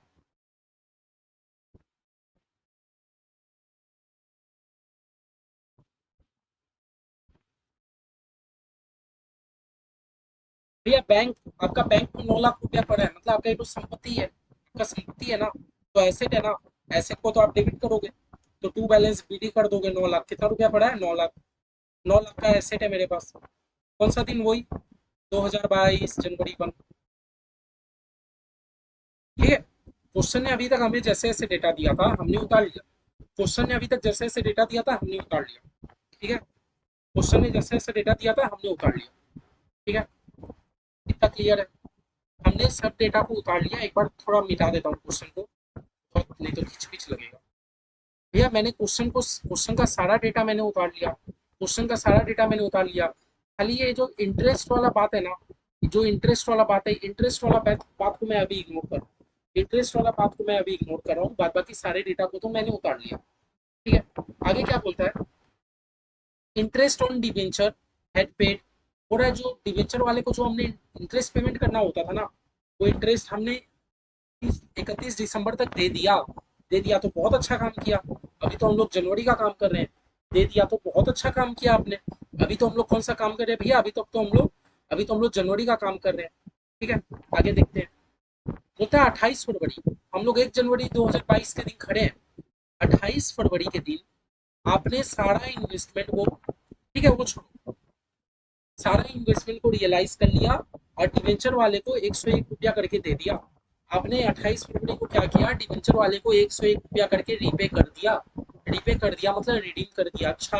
भैया बैंक, आपका बैंक में 9 लाख रुपया पड़ा है, मतलब आपका ये तो संपत्ति है, आपका संपत्ति है ना, तो एसेट है ना। एसेट को तो आप डेबिट करोगे, तो टू बैलेंस बीडी कर दोगे। 9 लाख कितना रुपया पड़ा है? 9 लाख। 9 लाख का एसेट है मेरे पास। कौन सा दिन? वही 2022 जनवरी 1। ठीक है, क्वेश्चन ने अभी तक हमें जैसे जैसे डेटा दिया था हमने उतार लिया। क्वेश्चन ने अभी तक जैसे जैसे डेटा दिया था हमने उतार लिया। ठीक है, क्वेश्चन ने जैसे जैसे डेटा दिया था हमने उतार लिया। ठीक है, इतना क्लियर है? हमने सब डेटा को उतार लिया। एक बार थोड़ा मिटा देता हूँ क्वेश्चन को, बहुत नहीं तो खिंच पिच लगेगा। भैया मैंने क्वेश्चन का सारा डेटा मैंने उतार लिया, क्वेश्चन का सारा डेटा मैंने उतार लिया। खाली ये जो इंटरेस्ट वाला बात है ना, जो इंटरेस्ट वाला बात है, इंटरेस्ट वाला बात को मैं अभी इग्नोर कर रहा हूँ। इंटरेस्ट वाला बात को मैं अभी इग्नोर कर रहा हूँ, बाद बाकी सारे डेटा को तो मैंने उतार लिया। ठीक है, आगे क्या बोलता है? Interest on debenture had paid. हो रहा है जो डिवेंचर वाले को जो हमने इंटरेस्ट पेमेंट करना होता था ना, वो इंटरेस्ट हमने 31 दिसंबर तक दे दिया। दे दिया तो बहुत अच्छा काम किया। अभी तो हम लोग जनवरी का काम कर रहे हैं, दे दिया तो बहुत अच्छा काम किया आपने। अभी तो हम लोग कौन सा काम कर रहे हैं भैया? अभी तो हम लोग जनवरी का काम कर रहे हैं। ठीक है, आगे देखते हैं। होता है 28 फरवरी, हम लोग 1 जनवरी 2022 के दिन खड़े हैं। 28 फरवरी के दिन आपने सारा इन्वेस्टमेंट को, ठीक है वो छोड़ो, सारा इन्वेस्टमेंट को रियलाइज कर लिया और डिवेंचर वाले को 101 रुपया करके दे दिया। आपने 28 फरवरी को क्या किया? डिवेंचर वाले को 101 रुपया करके रीपे कर दिया। रीपे कर दिया मतलब रिडीम कर दिया। अच्छा,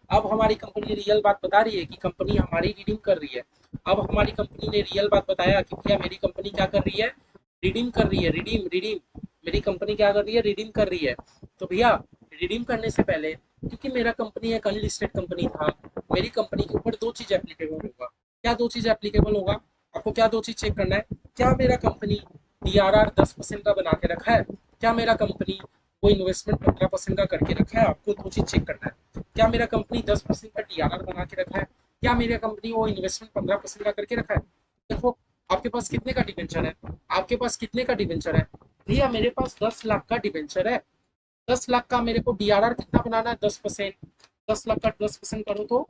अब हमारी कंपनी रियल बात बता रही है कि कंपनी हमारी रिडीम कर रही है। अब हमारी कंपनी ने रियल बात बताया कि भैया मेरी कंपनी क्या कर रही है? रिडीम कर रही है। रिडीम रिडीम मेरी कंपनी क्या कर रही है? रिडीम कर रही है। तो भैया रिडीम करने से पहले, क्योंकि मेरा कंपनी एक अनलिस्टेड कंपनी था, मेरी कंपनी के ऊपर दो चीज एप्लीकेबल होगा। क्या दो चीज एप्लीकेबल होगा? आपको क्या दो चीज चेक करना है? क्या मेरा कंपनी डीआरआर 10% का बना के रखा है? क्या मेरा कंपनी वो इन्वेस्टमेंट 15% का करके रखा है? आपको दो चीज चेक करना है। क्या मेरा कंपनी 10% का डीआरआर बना के रखा है? क्या मेरा कंपनी वो इन्वेस्टमेंट 15% का करके रखा है? देखो, आपके पास कितने का डिवेंचर है? आपके पास कितने का डिवेंचर है? भैया मेरे पास 10 लाख का डिवेंचर है। 10 लाख का मेरे को डीआरआर कितना बनाना है? 10%। 10 लाख का 10% करो तो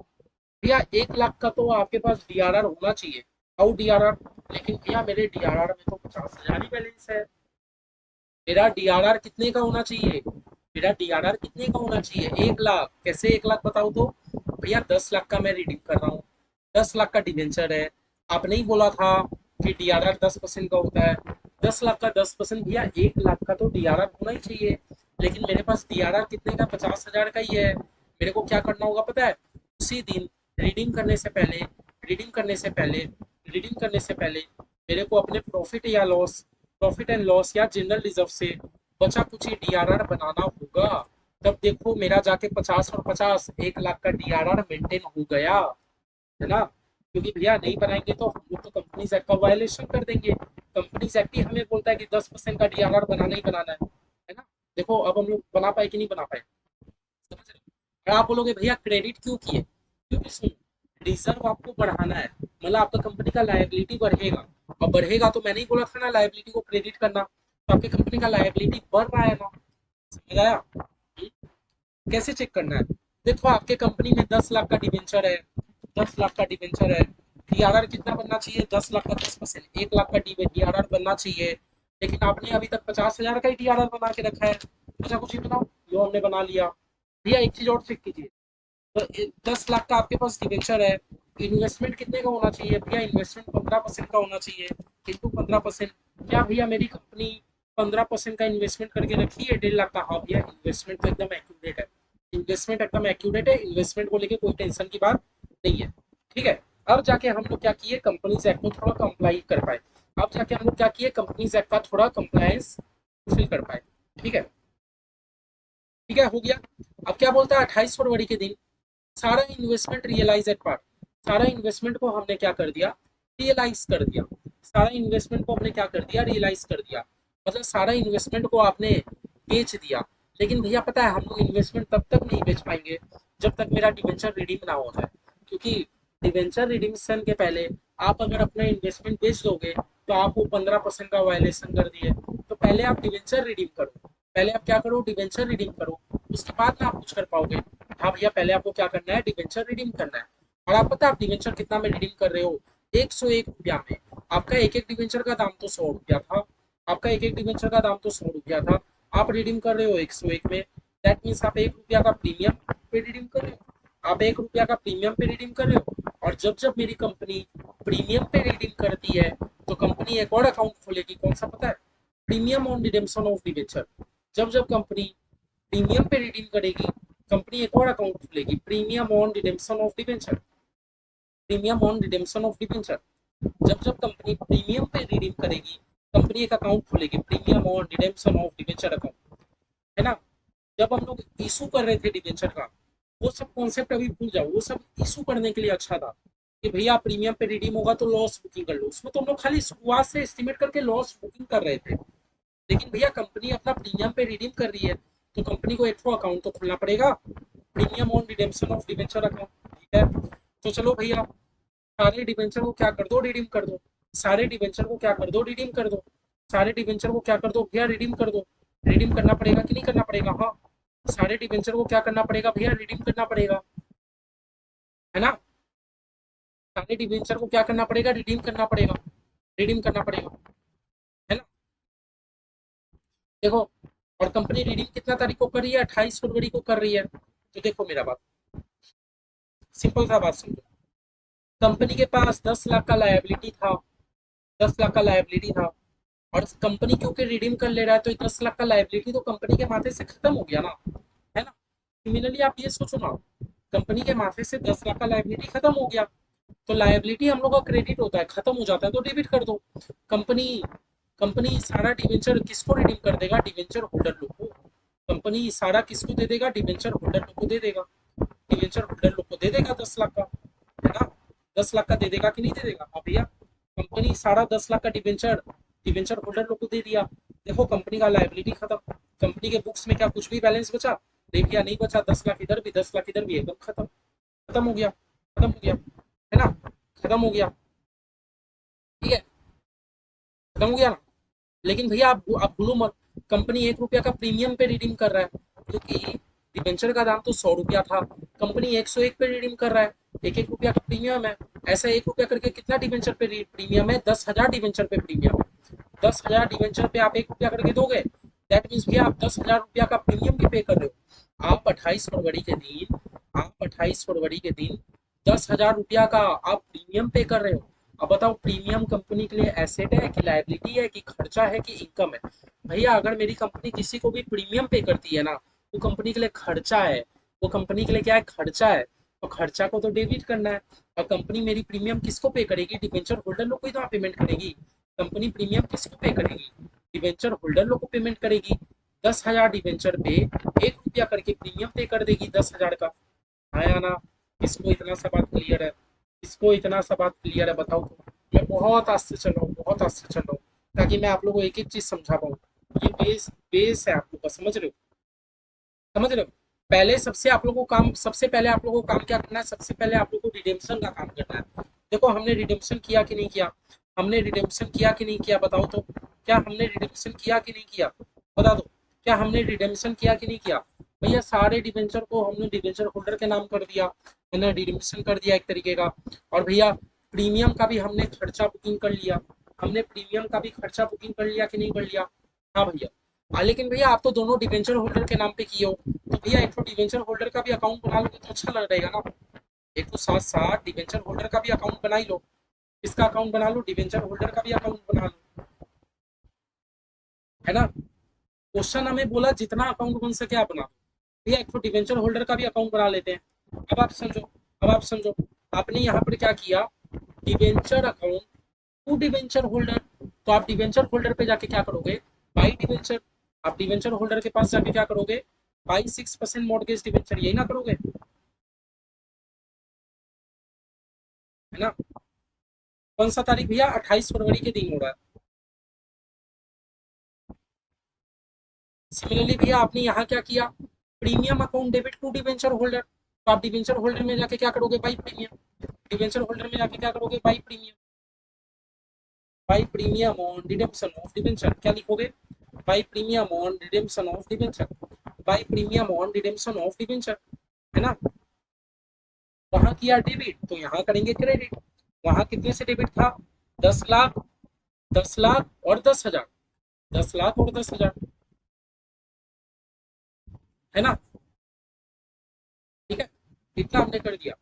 भैया 1 लाख का तो आपके पास डीआरआर होना चाहिए। How DRR? लेकिन भैया मेरे डीआरआर में तो 50,000 ही बैलेंस है। मेरा डीआरआर कितने का होना चाहिए? मेरा डीआरआर कितने का होना चाहिए? 1 लाख। कैसे 1 लाख बताओ तो? भैया 10 लाख का मैं रिडीम कर रहा हूँ, 10 लाख का डिवेंचर है। आपने ही बोला था कि डीआरआर 10% का होता है। 10 लाख का 10% भैया 1 लाख का तो डीआरआर होना ही चाहिए। लेकिन मेरे पास डीआरआर कितने का? 50,000 का ही है। मेरे को क्या करना होगा पता है? उसी दिन रिडीम करने से पहले, रिडीम करने से पहले, रिडीम करने से पहले मेरे को अपने प्रॉफिट एंड लॉस या जनरल रिजर्व से बचा कुछ ही डीआरआर बनाना होगा। तब देखो मेरा जाके 50 और 50, 1 लाख का डीआरआर मेंटेन हो गया, है ना। क्योंकि भैया नहीं बनाएंगे तो हम लोग तो कंपनीज एक्ट का वायलेशन कर देंगे। कंपनीज एक्ट ही हमें बोलता है कि 10% का डीआरआर बनाना ही बनाना है ना। देखो अब हम लोग बना पाए कि नहीं बना पाए, समझ रहे हो? और आप बोलोगे भैया क्रेडिट क्यों किए? क्योंकि सुन, रिजर्व आपको बढ़ाना है, मतलब आपका कंपनी का लायबिलिटी बढ़ेगा। और बढ़ेगा तो मैंने ही बोला था ना लायबिलिटी को क्रेडिट करना, तो आपकी कंपनी का लायबिलिटी बढ़ रहा है ना। समझ आया? कैसे चेक करना है? देखो आपके कंपनी में 10 लाख का डिवेंचर है, 10 लाख का डिवेंचर है। डीआरआर कितना बनना चाहिए? 10 लाख का 10%, 1 लाख का डीआरआर बनना चाहिए। लेकिन आपने अभी तक 50,000 का ही डीआरआर बना के रखा है। अच्छा कुछ ही बताओ, जो हमने बना लिया। भैया एक चीज और चेक कीजिए, तो 10 लाख का आपके पास डिवेंचर है, इन्वेस्टमेंट कितने का होना चाहिए? भैया इन्वेस्टमेंट 15% का होना चाहिए, इंटू 15%। क्या भैया मेरी कंपनी 15% का इन्वेस्टमेंट करके रखी है 1.5 लाख का? हाँ भैया इन्वेस्टमेंट तो एकदम एक्यूरेट है, इन्वेस्टमेंट एकदम एक्यूरेट है, इन्वेस्टमेंट को लेके कोई टेंशन की बात नहीं है। ठीक है, अब जाके हम लोग क्या किए? कंपनीज एक्ट को थोड़ा कंप्लाई कर पाए। अब जाके हम लोग क्या किए? कंपनीज एक्ट का थोड़ा कंप्लायंस फुलफिल कर पाए। ठीक है, ठीक है, हो गया। अब क्या बोलता है, 28 फरवरी के दिन सारा इन्वेस्टमेंट रियलाइज एट पार्ट। सारा इन्वेस्टमेंट को हमने क्या कर दिया, रियलाइज कर दिया। सारा इन्वेस्टमेंट को हमने क्या कर दिया, रियलाइज कर दिया। मतलब सारा इन्वेस्टमेंट को आपने बेच दिया। लेकिन भैया पता है, हम लोग इन्वेस्टमेंट तब तक नहीं बेच पाएंगे जब तक मेरा डिवेंचर रिडीम ना हो जाए। क्योंकि डिवेंचर रिडीम्शन के पहले आप अगर अपना इन्वेस्टमेंट बेच दोगे तो आप वो 15% का वायलेशन कर दिए। तो पहले आप डिवेंचर रिडीम करो। पहले आप क्या करो, डिवेंचर रिडीम करो। उसके बाद में आप कुछ कर पाओगे। हाँ भैया, पहले आपको क्या करना है, डिवेंचर रिडीम करना है। और आप पता है आप डिवेंचर कितना में रिडीम कर रहे हो, 101 रुपया में। आपका एक एक डिवेंचर का दाम तो 100 रुपया था। आपका एक एक डिवेंचर का दाम तो 100 रुपया था। आप रिडीम कर रहे हो 101 में। दैट मीन्स आप 1 रुपया का प्रीमियम पे रिडीम कर रहे हो। आप 1 रुपया का प्रीमियम पे रिडीम कर रहे हो। और जब जब मेरी कंपनी प्रीमियम पे रिडीम करती है तो कंपनी एक और अकाउंट खोलेगी, कौन सा पता है, premium on redemption of debenture. जब जब कंपनी प्रीमियम पे रिडीम करेगी, कंपनी एक और अकाउंट खुलेगी, premium on redemption of debenture. Premium on redemption of debenture. जब जब कंपनी प्रीमियम पे रिडीम करेगी, कंपनी एक अकाउंट खोलेगी, premium on redemption of debenture account. है ना। जब हम लोग इशू कर रहे थे डिवेंचर का, वो सब कॉन्सेप्ट अभी भूल जाओ। वो सब इशू करने के लिए अच्छा था कि भैया प्रीमियम पे रिडीम होगा तो लॉस बुकिंग कर लो। उसमें तो हम लोग खाली शुरुआत से एस्टिमेट करके लॉस बुकिंग कर रहे थे। लेकिन भैया कंपनी अपना प्रीमियम पे रिडीम कर रही है तो कंपनी को एक अकाउंट तो खोलना पड़ेगा, premium on redemption of debenture account. ठीक है, तो चलो भैया, सारे डिवेंचर को क्या कर दो, रिडीम कर दो। सारे डिवेंचर को क्या कर दो, रिडीम कर दो। सारे डिवेंचर को क्या कर दो भैया, रिडीम कर दो। रिडीम करना पड़ेगा कि नहीं करना पड़ेगा, हाँ। सारे डिवेंचर को क्या करना पड़ेगा भैया, रिडीम करना पड़ेगा। है ना। सारे डिवेंचर को क्या करना पड़ेगा, रिडीम करना पड़ेगा। रिडीम करना पड़ेगा। है ना। देखो, और कंपनी रिडीम कितना तारीख को कर रही है, 28 फरवरी को कर रही है। तो देखो मेरा बात, सिंपल सा बात समझो। कंपनी के पास 10 लाख का लायबिलिटी था। 10 लाख का लायबिलिटी था। और कंपनी क्योंकि रिडीम कर ले रहा है तो 10 लाख का लायबिलिटी तो कंपनी के माथे से खत्म हो गया ना। है ना। सिमिलरली आप ये सोचो ना, कंपनी के माथे से 10 लाख का लायबिलिटी खत्म हो गया। तो लायबिलिटी हम लोग का क्रेडिट होता है, खत्म हो जाता है तो डेबिट कर दो। कंपनी कंपनी सारा डिवेंचर किसको रिडीम कर देगा, डिवेंचर होल्डर लोग को। कंपनी सारा किसको दे देगा, डिवेंचर होल्डर लोग को दे देगा। डिवेंचर होल्डर लोग को दे देगा 10 लाख का। है ना। 10 लाख का दे देगा कि नहीं दे देगा, हाँ भैया। कंपनी सारा 10 लाख का डिवेंचर डिवेंचर होल्डर लोग को दे दिया। देखो कंपनी का लायबिलिटी खत्म। कंपनी के बुक्स में क्या कुछ भी बैलेंस बचा, देख लिया, नहीं बचा। 10 लाख इधर भी, 10 लाख इधर भी, एकदम खत्म। खत्म हो गया, खत्म हो गया। है ना। खत्म हो गया। ठीक है, खत्म हो गया ना। लेकिन भैया आप भूलो मत, कंपनी 1 रुपया का प्रीमियम पे रिडीम कर रहा है। क्योंकि डिवेंचर का दाम तो 100 रुपया था, कंपनी 101 पे रिडीम कर रहा है। एक एक रुपया का प्रीमियम है। ऐसा 1 रुपया करके कितना डिवेंचर पे प्रीमियम है, 10,000 डिवेंचर पे प्रीमियम है। 10,000 डिवेंचर पे आप 1 रुपया करके दोगे, दैट मीन्स भैया आप 10,000 रुपया का प्रीमियम भी पे कर रहे हो। आप 28 फरवरी के दिन 10,000 रुपया का आप प्रीमियम पे कर रहे हो। अब बताओ, प्रीमियम कंपनी के लिए एसेट है कि लायबिलिटी है कि खर्चा है कि इनकम है। भैया अगर मेरी कंपनी किसी को भी प्रीमियम पे करती है ना, वो कंपनी के लिए खर्चा है। वो कंपनी के लिए क्या है, खर्चा है। तो खर्चा को तो डेबिट करना है। और कंपनी मेरी प्रीमियम किसको पे करेगी, डिवेंचर होल्डर लोग को ही तो पेमेंट करेगी। कंपनी प्रीमियम किसको पे करेगी, डिवेंचर होल्डर लोग को पेमेंट करेगी। 10,000 डिवेंचर पे 1 रुपया करके प्रीमियम पे कर देगी 10,000 का। आया ना। किसको इतना सा बात क्लियर है, किसको इतना सा बात क्लियर है, बताओ तो। मैं बहुत आस्ते चल रहा हूँ, बहुत आस्ते चल रहा हूँ, ताकि मैं आप लोगों को एक एक चीज समझा पाऊँ। ये बेस बेस है आप लोग का, समझ रहे हो, समझ रहे हो। पहले सबसे आप लोगों को काम, सबसे पहले आप लोगों को काम क्या करना है, सबसे पहले आप लोगों को रिडेम्पशन का काम करना है। देखो हमने रिडेम्पशन किया कि नहीं किया, हमने रिडेम्पशन किया कि नहीं किया, बताओ तो। क्या हमने रिडेम्पशन किया कि नहीं किया, बता दो। क्या हमने रिडेम्पशन किया कि नहीं किया। भैया सारे डिवेंचर को हमने डिवेंचर होल्डर के नाम कर दिया, मैंने रिडेम्पशन कर दिया एक तरीके का। और भैया प्रीमियम का भी हमने खर्चा बुकिंग कर लिया। हमने प्रीमियम का भी खर्चा बुकिंग कर लिया कि नहीं कर लिया, हाँ भैया। हाँ लेकिन भैया आप तो दोनों डिवेंचर होल्डर के नाम पे किए हो, तो भैया एक तो डिवेंचर होल्डर का भी अकाउंट बना लोगे तो अच्छा लग रहेगा ना। एक तो साथ साथ डिवेंचर होल्डर का भी अकाउंट बना ही लो। किसका अकाउंट बना लो, डिवेंचर होल्डर का भी अकाउंट बना लो। है ना। क्वेश्चन हमें बोला जितना अकाउंट बन सके आप बना लो। भैया एक तो डिवेंचर होल्डर का भी अकाउंट बना लेते हैं। अब आप समझो, अब आप समझो, आपने यहाँ पर क्या किया, debenture account to debenture holder. तो आप डिवेंचर होल्डर पे जाके क्या करोगे, बाई डिवेंचर। आप डिवेंचर होल्डर के पास जाके क्या करोगे, बाई 6% मॉर्गेज डिबेंचर, यही ना करोगे, है ना। कौन सा तारीख भैया, 28 फरवरी के दिन हो रहा है। सिमिलरली भैया आपने यहाँ क्या किया, premium account debit to debenture holder, तो आप डिवेंचर होल्डर में जाके क्या करोगे, बाई प्रीमियम, डिवेंचर होल्डर में जाके क्या करोगे, by premium, by premium on redemption of debenture, क्या लिखोगे, by premium on redemption of debenture, by premium on redemption of debenture, है ना। वहां किया डेबिट तो यहाँ करेंगे क्रेडिट, वहां कितने से डेबिट था, 10 लाख, 10 लाख और 10 हजार, 10 लाख और 10 हजार, है ना, ठीक है, इतना हमने कर दिया,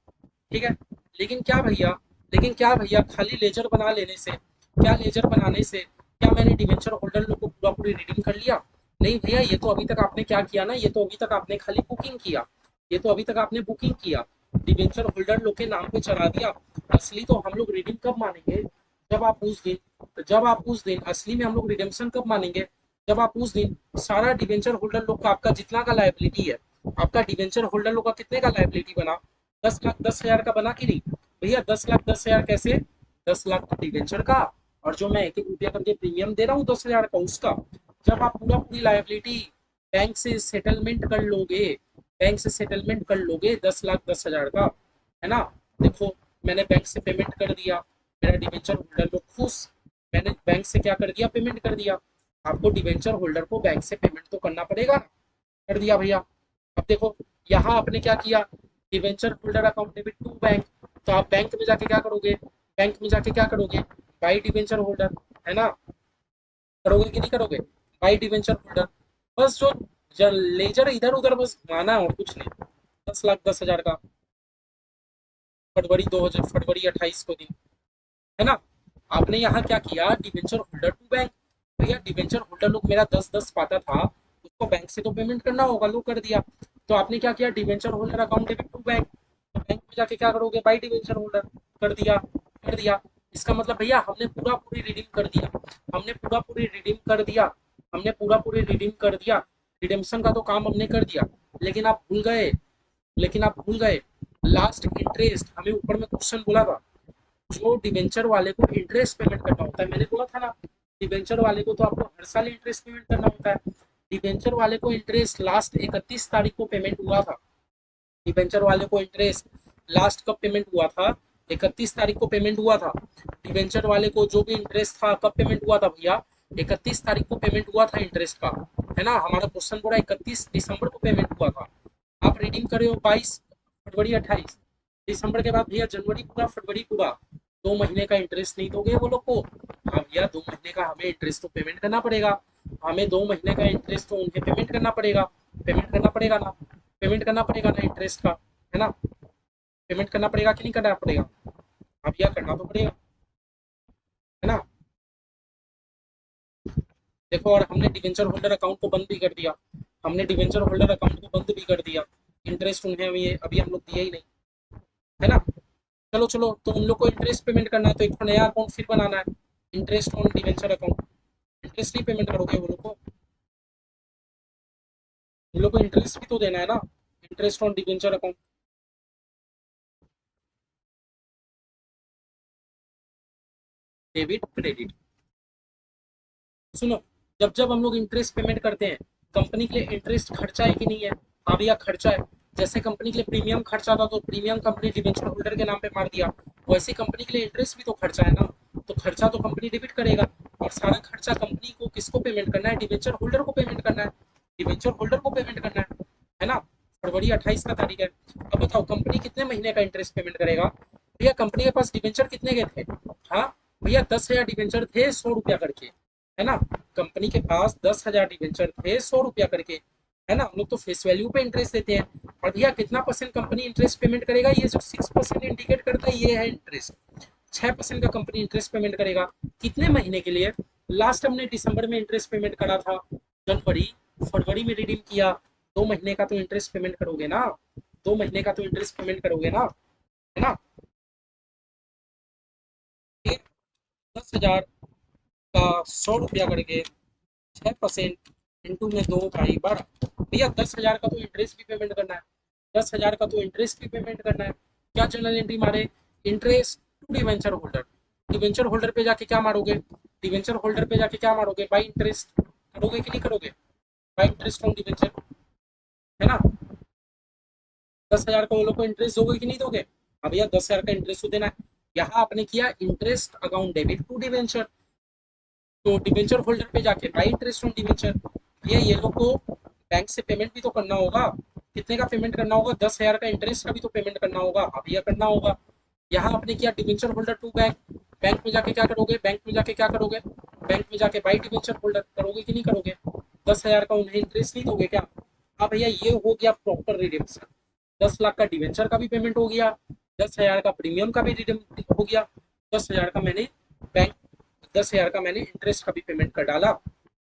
ठीक है। लेकिन क्या भैया, लेकिन क्या भैया, खाली लेजर बना लेने से, क्या लेजर बनाने से क्या मैंने डिवेंचर होल्डर लोग को पूरा पूरी रिडीम कर लिया, नहीं भैया, ये तो अभी तक आपने क्या किया ना, ये तो अभी तक आपने खाली बुकिंग किया, ये तो अभी तक आपने बुकिंग किया, डिवेंचर होल्डर लोग के नाम पे चढ़ा दिया। असली तो हम लोग रिडीम कब मानेंगे, जब आप उस दिन, जब आप उस दिन असली में हम लोग रिडेम्पशन कब मानेंगे, जब आप उस दिन सारा डिवेंचर होल्डर लोग का, आपका जितना का लाइबिलिटी है, आपका डिवेंचर होल्डर लोग का कितने का लाइबिलिटी बना, 10 लाख 10 हजार का बना कि नहीं भैया, 10 लाख 10 हजार कैसे, 10 लाख तो डिवेंचर का, और जो मैं एक एक रुपया करके प्रीमियम दे रहा हूँ 10 हजार का उसका, जब आप पूरा पूरी लाइबिलिटी बैंक से सेटलमेंट कर लोगे, बैंक से सेटलमेंट कर लोगे 10 लाख 10 हजार का, है ना, देखो मैंने बैंक से पेमेंट कर दिया, मेरा डिवेंचर होल्डर लोग खुश, मैंने बैंक से क्या कर दिया, पेमेंट कर दिया, आपको डिवेंचर होल्डर को बैंक से पेमेंट तो करना पड़ेगा, कर दिया भैया। अब देखो यहाँ आपने क्या किया, debenture holder account debit to bank, तो आप बैंक में जाके क्या करोगे, बैंक में जाके क्या करोगे, बाई डिवेंचर होल्डर, है ना, करोगे कि नहीं करोगे, बाई डिवेंचर होल्डर, बस जो लेजर इधर उधर बस घुमाना है और कुछ नहीं, 10 लाख 10 हजार का, फरवरी 28 को दिन, है ना। आपने यहाँ क्या किया, डिवेंचर होल्डर टू बैंक, भैया डिवेंचर होल्डर लोग मेरा 10-10 पाता था, उसको बैंक से तो पेमेंट करना होगा, लो कर दिया, तो आपने क्या किया, debenture holder account debit to bank, तो बैंक में जाके क्या करोगे, बाई डिवेंचर होल्डर, कर दिया, कर दिया। इसका मतलब भैया हमने पूरा पूरी रिडीम कर दिया, हमने पूरा पूरी रिडीम कर दिया, हमने पूरा पूरी रिडीम कर दिया, रिडेम्पशन का तो काम हमने कर दिया, लेकिन आप भूल गए, लेकिन आप भूल गए, लास्ट इंटरेस्ट हमें ऊपर में क्वेश्चन बोला था, जो डिवेंचर वाले को इंटरेस्ट पेमेंट करना होता है, मैंने बोला था ना, डिवेंचर वाले को तो आपको हर साल इंटरेस्ट पेमेंट करना होता है, डिवेंचर वाले को इंटरेस्ट लास्ट 31 तारीख को पेमेंट हुआ था, डिवेंचर वाले को इंटरेस्ट लास्ट कब पेमेंट हुआ था, 31 तारीख को पेमेंट हुआ था, डिवेंचर वाले को जो भी इंटरेस्ट था कब पेमेंट हुआ था भैया, 31 तारीख को पेमेंट हुआ था इंटरेस्ट का, है ना, हमारा क्वेश्चन पूरा 31 दिसंबर को पेमेंट हुआ था, आप रीडिंग कर रहे हो 22 फरवरी 28, दिसंबर के बाद भैया जनवरी पूरा, फरवरी पूरा, 2 महीने का इंटरेस्ट नहीं दोगे वो लोग को, हाँ भैया 2 महीने का हमें इंटरेस्ट तो पेमेंट करना पड़ेगा, हमें 2 महीने का इंटरेस्ट तो उन्हें पेमेंट करना पड़ेगा, पेमेंट करना पड़ेगा ना, पेमेंट करना पड़ेगा ना इंटरेस्ट का, है ना, पेमेंट करना पड़ेगा कि नहीं करना पड़ेगा, हाँ भैया करना तो पड़ेगा, है ना। देखो और हमने डिवेंचर होल्डर अकाउंट को बंद भी कर दिया, हमने डिवेंचर होल्डर अकाउंट को बंद भी कर दिया, इंटरेस्ट उन्हें अभी अभी हम लोग दिए ही नहीं, है ना। चलो चलो, तो उन लोग को इंटरेस्ट पेमेंट करना है तो एक नया अकाउंट फिर बनाना है, interest on debenture account, interest नहीं पेमेंट करोगे वो लोग को, उन लोग को इंटरेस्ट भी तो देना है ना, interest on debenture account, debit credit, सुनो, जब जब हम लोग इंटरेस्ट पेमेंट करते हैं, कंपनी के लिए इंटरेस्ट खर्चा है कि नहीं है, हाँ भैया खर्चा है, जैसे कंपनी के लिए प्रीमियम खर्चा था तो प्रीमियम कंपनी डिवेंचर होल्डर के नाम पे मार दिया, वैसे कंपनी के लिए इंटरेस्ट भी तो खर्चा है ना, तो खर्चा तो कंपनी डेबिट करेगा, और सारा खर्चा कंपनी को किसको पेमेंट करना है, डिवेंचर होल्डर को पेमेंट करना है, डिवेंचर होल्डर को पेमेंट करना है ना। फरवरी 28 का तारीख है, अब बताओ कंपनी कितने महीने का इंटरेस्ट पेमेंट करेगा, भैया कंपनी के पास डिवेंचर कितने के थे, हाँ भैया 10 हजार डिवेंचर थे 100 रुपया करके, है ना, कंपनी के पास 10 हजार डिवेंचर थे 100 रुपया करके, है ना, हम लोग तो फेस वैल्यू पे इंटरेस्ट देते हैं, और भैया कितना परसेंट कंपनी इंटरेस्ट पेमेंट करेगा, ये जो 6% इंडिकेट करता है ये है इंटरेस्ट, 6% का कंपनी इंटरेस्ट पेमेंट करेगा, कितने महीने के लिए, लास्ट हमने दिसंबर में इंटरेस्ट पेमेंट करा था, जनवरी फरवरी में रिडीम किया, 2 महीने का तो इंटरेस्ट पेमेंट करोगे ना, 2 महीने का तो इंटरेस्ट पेमेंट करोगे ना, है ना, 10 हजार का 100 रुपया करके 6% इंटू में 2 भाई 12। भैया 10,000 का तो इंटरेस्ट भी पेमेंट करना है, 10,000 का तो इंटरेस्ट भी पेमेंट करना है। क्या जर्नल एंट्री मारे? Interest to debenture holder. Debenture holder पे जाके क्या मारोगे? डिवेंचर होल्डर पे जाके क्या मारोगे? बाई इंटरेस्ट करोगे कि नहीं करोगे? बाई इंटरेस्ट ऑन डिवेंचर, है ना? 10,000 का वो लोग को इंटरेस्ट दोगे कि नहीं दोगे? हाँ भैया 10,000 का इंटरेस्ट तो देना है। यहाँ आपने किया interest account debit to debenture, तो डिवेंचर होल्डर पे जाके बाई इंटरेस्ट ऑन डिवेंचर। ये लोग को बैंक से पेमेंट भी तो करना होगा। कितने का पेमेंट करना होगा? 10,000 का इंटरेस्ट का भी तो पेमेंट करना होगा। अब यह करना होगा। यहाँ आपने किया debenture holder to bank. Bank में जाके क्या करोगे? बैंक में जाके क्या करोगे? बैंक में जाके बाई डिवेंचर होल्डर करोगे कि नहीं करोगे? 10,000 का उन्हें इंटरेस्ट नहीं दोगे क्या? हाँ भैया ये हो गया प्रॉपर रिडेम्पशन। 10 लाख का डिवेंचर का भी पेमेंट हो गया, 10,000 का प्रीमियम का भी रिडीम हो गया, 10,000 का मैंने बैंक 10,000 का मैंने इंटरेस्ट का भी पेमेंट कर डाला,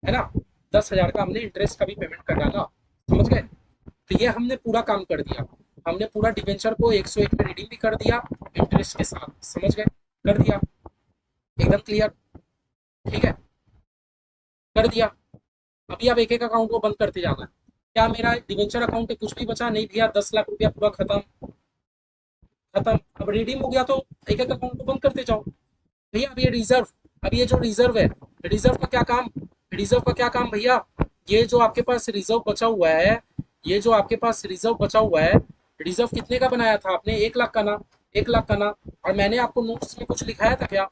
है ना? 10,000 का हमने इंटरेस्ट का भी पेमेंट कर डाला। समझ गए? तो ये हमने पूरा काम कर दिया। हमने पूरा डिवेंचर को 101 में रिडीम भी कर दिया इंटरेस्ट के साथ। समझ गए? कर दिया। एकदम क्लियर। ठीक है, कर दिया। अभी आप एक एक अकाउंट को बंद करते जाना है। क्या मेरा डिवेंचर अकाउंट पे कुछ भी बचा? नहीं भैया, 10 लाख रुपया पूरा खत्म। खत्म। अब रिडीम हो गया तो एक एक अकाउंट को बंद करते जाओ। भैया अब ये रिजर्व, अब ये जो रिजर्व है, रिजर्व का क्या काम? रिजर्व का क्या काम भैया? ये जो आपके पास रिजर्व बचा हुआ है, ये जो आपके पास रिजर्व बचा हुआ है, रिजर्व कितने का बनाया था आपने? 1 लाख का ना? 1 लाख का ना? और मैंने आपको नोट्स में कुछ लिखाया था क्या?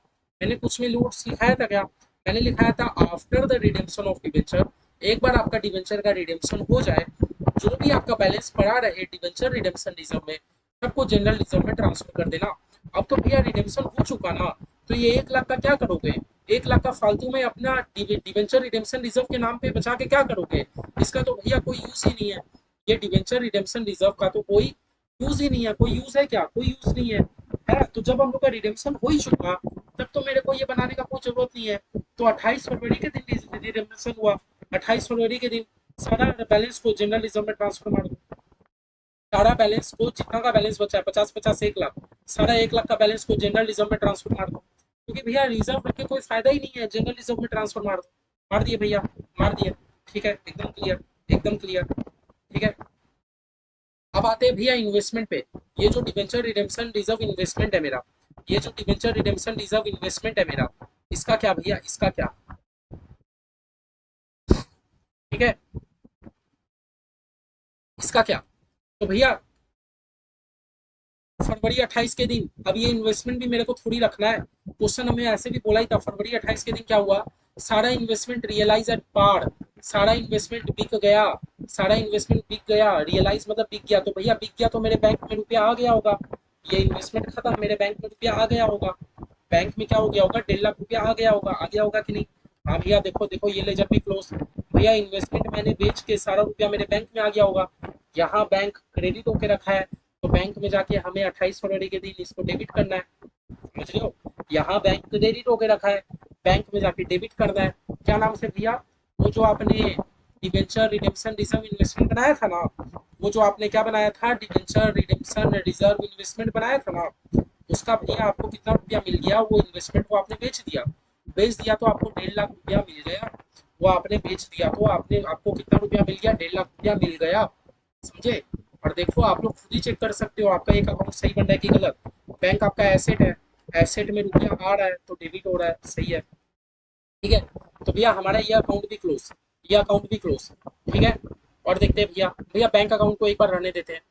मैंने कुछ में नोट्स लिखाया था क्या? मैंने लिखाया था after the redemption of debenture. एक बार आपका डिवेंचर का रिडेम्पशन हो जाए, जो भी आपका बैलेंस पड़ा रहे डिवेंचर रिडेम्पशन रिजर्व में, सबको जनरल रिजर्व में ट्रांसफर कर देना। अब तो भैया रिडेम्पशन हो चुका ना, तो ये 1 लाख का क्या करोगे? 1 लाख का फालतू में अपना डिवेंचर रिडेम्पशन रिजर्व के नाम पे बचा के क्या करोगे? इसका तो भैया कोई यूज ही नहीं है। ये डिवेंचर रिडेम्पशन रिजर्व का तो कोई यूज ही नहीं है। कोई यूज है क्या? कोई यूज नहीं है। है तो जब हम लोग का रिडेम्पशन हो ही चुका, तब तो मेरे को ये बनाने का कोई जरूरत नहीं है। तो 28 फरवरी के दिन रिडेम्पशन हुआ। 28 फरवरी के दिन सारा बैलेंस को जनरल रिजर्व में ट्रांसफर मार दो। सारा बैलेंस को, जितना का बैलेंस बचा है, 50-50 1 लाख, सारा 1 लाख का बैलेंस को जनरल रिजर्व में ट्रांसफर मार दो। क्योंकि भैया रिजर्व रख के कोई फायदा ही नहीं है, जनरल रिजर्व में ट्रांसफर मार दो। मार दिए भैया, मार दिए। ठीक है, एकदम क्लियर, एकदम क्लियर। ठीक है। अब आते हैं भैया इन्वेस्टमेंट पे। ये जो डिवेंचर रिडेम्पशन रिजर्व इन्वेस्टमेंट है मेरा, ये जो डिवेंचर रिडेम्पशन रिजर्व इन्वेस्टमेंट है मेरा, इसका क्या भैया? इसका क्या? ठीक है, इसका क्या? तो भैया फरवरी 28 के दिन, अब ये इन्वेस्टमेंट भी मेरे को थोड़ी रखना है। क्वेश्चन हमें ऐसे भी बोला ही था। फरवरी 28 के दिन क्या हुआ? सारा इन्वेस्टमेंट रियलाइज एट पार। सारा इन्वेस्टमेंट बिक गया। सारा इन्वेस्टमेंट बिक गया, रियलाइज मतलब बिक गया। तो भैया बिक गया तो मेरे बैंक में रुपया आ गया होगा। ये इन्वेस्टमेंट खत्म, मेरे बैंक में रुपया आ गया होगा। बैंक में क्या हो गया होगा? 1.5 लाख रुपया आ गया होगा। आ गया होगा कि नहीं? हाँ भैया देखो देखो, ये लेजर भी क्लोज। भैया इन्वेस्टमेंट मैंने बेच के सारा रुपया मेरे बैंक में आ गया होगा। यहाँ बैंक क्रेडिट होके रखा है, तो बैंक में जाके हमें 28 फरवरी के दिन इसको डेबिट करना है। समझ रहे हो? यहाँ बैंक क्रेडिट होके रखा है, बैंक में जाके डेबिट करना है। क्या नाम से भैया? वो जो आपने डिवेंचर रिडेम्पशन रिजर्व इन्वेस्टमेंट बनाया था ना, वो जो आपने क्या बनाया था, डिवेंचर रिडेम्पशन रिजर्व इन्वेस्टमेंट बनाया था ना, उसका भैया आपको कितना रुपया मिल गया? वो इन्वेस्टमेंट को आपने बेच दिया। बेच दिया तो आपको 1.5 लाख रुपया मिल गया। वो आपने बेच दिया तो आपने, आपको कितना रुपया मिल गया? 1.5 लाख रुपया मिल गया। समझे? और देखो आप लोग खुद ही चेक कर सकते हो आपका एक अकाउंट सही बन रहा है कि गलत। बैंक आपका एसेट है, एसेट में रुपया आ रहा है तो डेबिट हो रहा है, सही है। ठीक है। तो भैया हमारा ये अकाउंट भी क्लोज, ये अकाउंट भी क्लोज। ठीक है। और देखते हैं भैया, भैया बैंक अकाउंट को एक बार रहने देते हैं।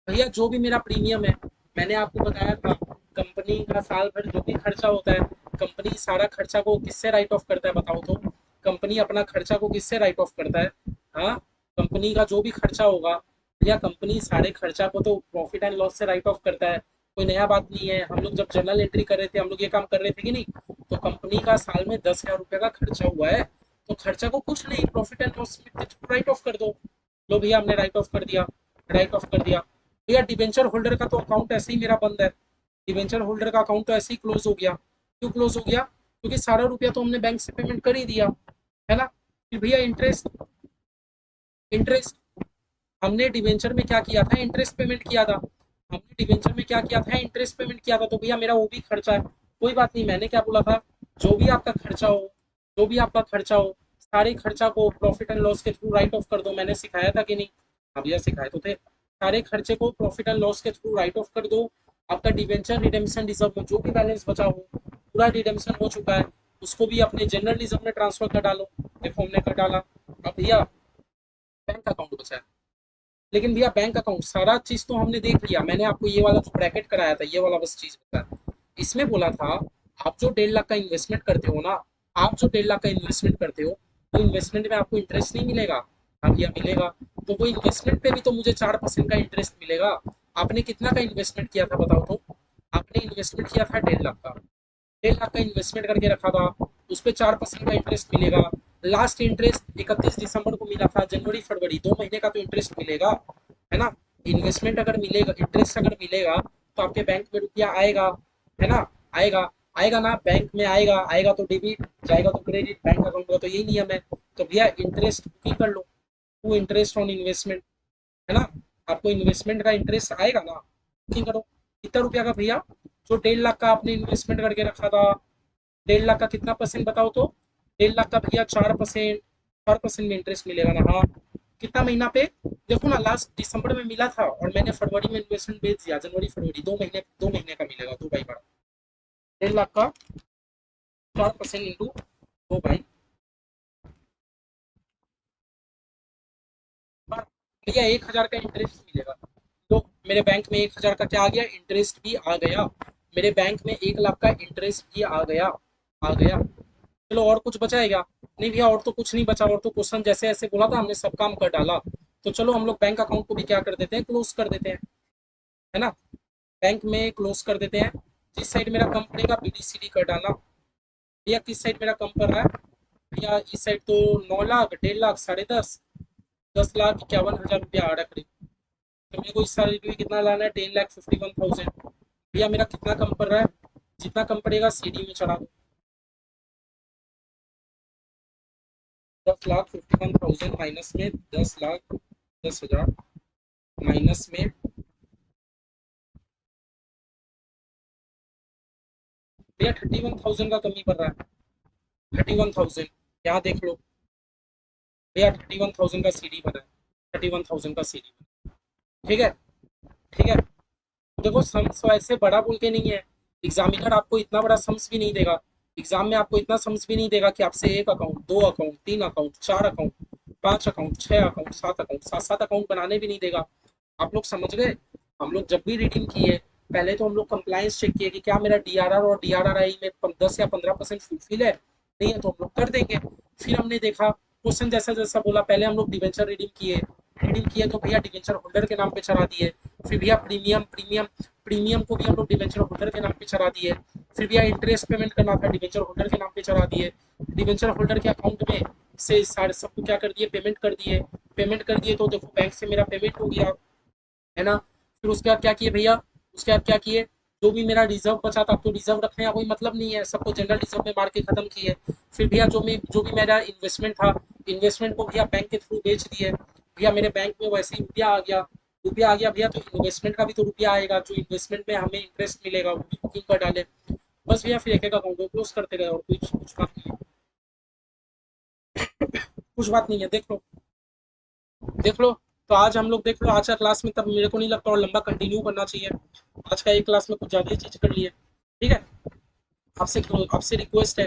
भैया जो भी मेरा प्रीमियम है, मैंने आपको बताया था, कंपनी का साल भर जो भी खर्चा होता है, कंपनी सारा खर्चा को किससे राइट ऑफ करता है बताओ तो? कंपनी अपना खर्चा को किससे राइट ऑफ करता है? हाँ, कंपनी का जो भी खर्चा होगा, भैया कंपनी सारे खर्चा को तो प्रॉफिट एंड लॉस से राइट ऑफ करता है। कोई नया बात नहीं है। हम लोग जब जर्नल एंट्री कर रहे थे, हम लोग ये काम कर रहे थे कि नहीं? तो कंपनी का साल में 10,000 रुपये का खर्चा हुआ है, तो खर्चा को कुछ नहीं, प्रॉफिट एंड लॉस में राइट ऑफ कर दो। लो भैया हमने राइट ऑफ कर दिया, राइट ऑफ कर दिया। भैया डिवेंचर होल्डर का तो अकाउंट ऐसे ही मेरा बंद है। डिवेंचर होल्डर का अकाउंट तो ऐसे ही क्लोज हो गया। क्यों क्लोज हो गया? क्योंकि सारा रुपया तो हमने बैंक से पेमेंट कर ही दिया, है ना? फिर भैया इंटरेस्ट, इंटरेस्ट हमने डिवेंचर में क्या किया था? इंटरेस्ट पेमेंट किया था। हमने डिवेंचर में क्या किया था? इंटरेस्ट पेमेंट किया था। तो भैया मेरा वो भी खर्चा है। कोई बात नहीं, मैंने क्या बोला था? जो भी आपका खर्चा हो, जो भी आपका खर्चा हो, सारे खर्चा को प्रॉफिट एंड लॉस के थ्रू राइट ऑफ कर दो। मैंने सिखाया था कि नहीं? हाँ भैया सिखाए तो थे। सारे खर्चे को प्रॉफिट एंड लॉस के थ्रू राइट ऑफ कर दो। आपका डिवेंचर रिडेम्पशन रिजर्व में जो भी बैलेंस बचा हो पूरा रिडेम्पशन हो चुका है, उसको भी अपने जनरल रिजर्व में ट्रांसफर कर डालो। देखो हमने कर डाला। अब भैया बैंक अकाउंट बचा है। लेकिन भैया बैंक अकाउंट सारा चीज तो हमने देख लिया। मैंने आपको ये वाला जो ब्रैकेट कराया था ये वाला बस चीज बता है। इसमें बोला था आप जो 1.5 लाख का इन्वेस्टमेंट करते हो ना, आप जो 1.5 लाख का इन्वेस्टमेंट करते हो तो इन्वेस्टमेंट में आपको इंटरेस्ट नहीं मिलेगा। हाँ भैया मिलेगा। तो वो इन्वेस्टमेंट पे भी तो मुझे 4% का इंटरेस्ट मिलेगा। आपने कितना का इन्वेस्टमेंट किया था बताओ तो? आपने इन्वेस्टमेंट किया था 1.5 लाख का। 1.5 लाख का इन्वेस्टमेंट करके रखा था, उस पर 4% का इंटरेस्ट मिलेगा। लास्ट इंटरेस्ट 31 दिसंबर को मिला था, जनवरी फरवरी 2 महीने का तो इंटरेस्ट मिलेगा, है ना? इन्वेस्टमेंट अगर मिलेगा, इंटरेस्ट अगर मिलेगा तो आपके बैंक में रुपया आएगा, है ना? आएगा। आएगा ना, बैंक में आएगा। आएगा तो डेबिट, जाएगा तो क्रेडिट, बैंक अकाउंट का तो यही नियम है। तो भैया इंटरेस्ट बुकिंग कर लो, टू इंटरेस्ट ऑन इन्वेस्टमेंट, है ना? आपको इन्वेस्टमेंट का इंटरेस्ट आएगा ना, बुकिंग करो। कितना रुपया का भैया? जो 1.5 लाख का आपने इन्वेस्टमेंट करके रखा था, 1.5 लाख का कितना परसेंट बताओ तो? 1.5 लाख का भैया 4%। 4% में इंटरेस्ट मिलेगा ना? हाँ। कितना महीना पे? देखो ना, लास्ट दिसंबर में मिला था और मैंने फरवरी में इन्वेस्टमेंट बेच दिया। जनवरी फरवरी 2 महीने, 2 महीने का मिलेगा। 2 बाई 12, 1.5 लाख का 4% इंटू 2 बाई भैया 1,000 का इंटरेस्ट मिलेगा। तो मेरे बैंक में 1,000 का क्या आ गया? इंटरेस्ट भी आ गया। मेरे बैंक में 1 लाख का इंटरेस्ट भी आ गया। आ गया। चलो और कुछ बचा है क्या? नहीं भैया और तो कुछ नहीं बचा। और तो क्वेश्चन जैसे ऐसे बोला था हमने सब काम कर डाला। तो चलो हम लोग बैंक अकाउंट को भी क्या कर देते हैं, क्लोज कर देते हैं, है ना? बैंक में क्लोज कर देते हैं। जिस साइड मेरा कम पड़ेगा बीडीसीडी कर डालना। भैया किस साइड मेरा कम पड़ रहा है? भैया इस साइड तो 9 लाख, 1.5 लाख, 10.5, 10,51,000 रुपया आ रहा है करीब। तो मेरे को इस साल भी कितना लाना है? 10,51,000। भैया मेरा कितना कम पड़ रहा है? जितना कम पड़ेगा सीडी में चढ़ा दो। 10,51,000 माइनस में 10,10,000 माइनस में भैया 31,000 का कमी पड़ रहा है। 31,000, यहाँ देख लो भैया, 31,000 का सीडी बना है। 31,000 का सीडी, ठीक है? ठीक है। देखो सम्स ऐसे बड़ा बोल के नहीं है। एग्जामिनर आपको इतना बड़ा सम्स भी नहीं देगा। एग्जाम में आपको इतना सम्स भी नहीं देगा कि आपसे एक अकाउंट, दो अकाउंट, तीन अकाउंट, चार अकाउंट, पांच अकाउंट, छह अकाउंट, सात अकाउंट, सात सात अकाउंट बनाने भी नहीं देगा। आप लोग समझ गए? हम लोग जब भी रीडिंग किए पहले तो हम लोग कंप्लायंस चेक किए कि क्या मेरा डीआरआर और डीआरआरआई में 10 या 15% फुलफिल है। नहीं है तो हम लोग कर देंगे। फिर हमने देखा क्वेश्चन जैसा जैसा बोला, पहले हम लोग डिवेंचर रीडिंग किए। रीडिंग किए तो भैया डिवेंचर होल्डर के नाम पे चढ़ा दिए। फिर भैया प्रीमियम प्रीमियम प्रीमियम को भी हम लोग डिवेंचर होल्डर के नाम पे चढ़ा दिए। फिर भैया इंटरेस्ट पेमेंट करना था, डिवेंचर होल्डर के नाम पे चढ़ा दिए। डिवेंचर होल्डर के अकाउंट में से सारे सबको क्या कर दिए, पेमेंट कर दिए। पेमेंट कर दिए तो देखो बैंक से मेरा पेमेंट हो गया, है ना? फिर उसके बाद क्या किए भैया? उसके बाद क्या किए? जो भी मेरा रिजर्व बचा था, अब तो रिजर्व रखने का कोई मतलब नहीं है, सबको जनरल रिजर्व में मार के खत्म किए। फिर भैया जो भी मेरा इन्वेस्टमेंट था, इन्वेस्टमेंट को भैया बैंक के थ्रू बेच दिए। भैया मेरे बैंक में वैसे ही रुपया आ गया। रुपया आ गया भैया तो इन्वेस्टमेंट का भी तो रुपया आएगा, जो इन्वेस्टमेंट में हमें इंटरेस्ट मिलेगा वो भी बुकिंग कर डाले। बस भैया फिर एक एक अकाउंट को क्लोज करते गए और कुछ कुछ बात नहीं है। कुछ बात नहीं है, देख लो। देख लो। तो आज हम लोग देख लो, आज का क्लास में तब मेरे को नहीं लगता और लंबा कंटिन्यू करना चाहिए। आज का एक क्लास में कुछ ज़्यादा ही चीज़ कर लिए, ठीक है? आपसे आपसे रिक्वेस्ट है,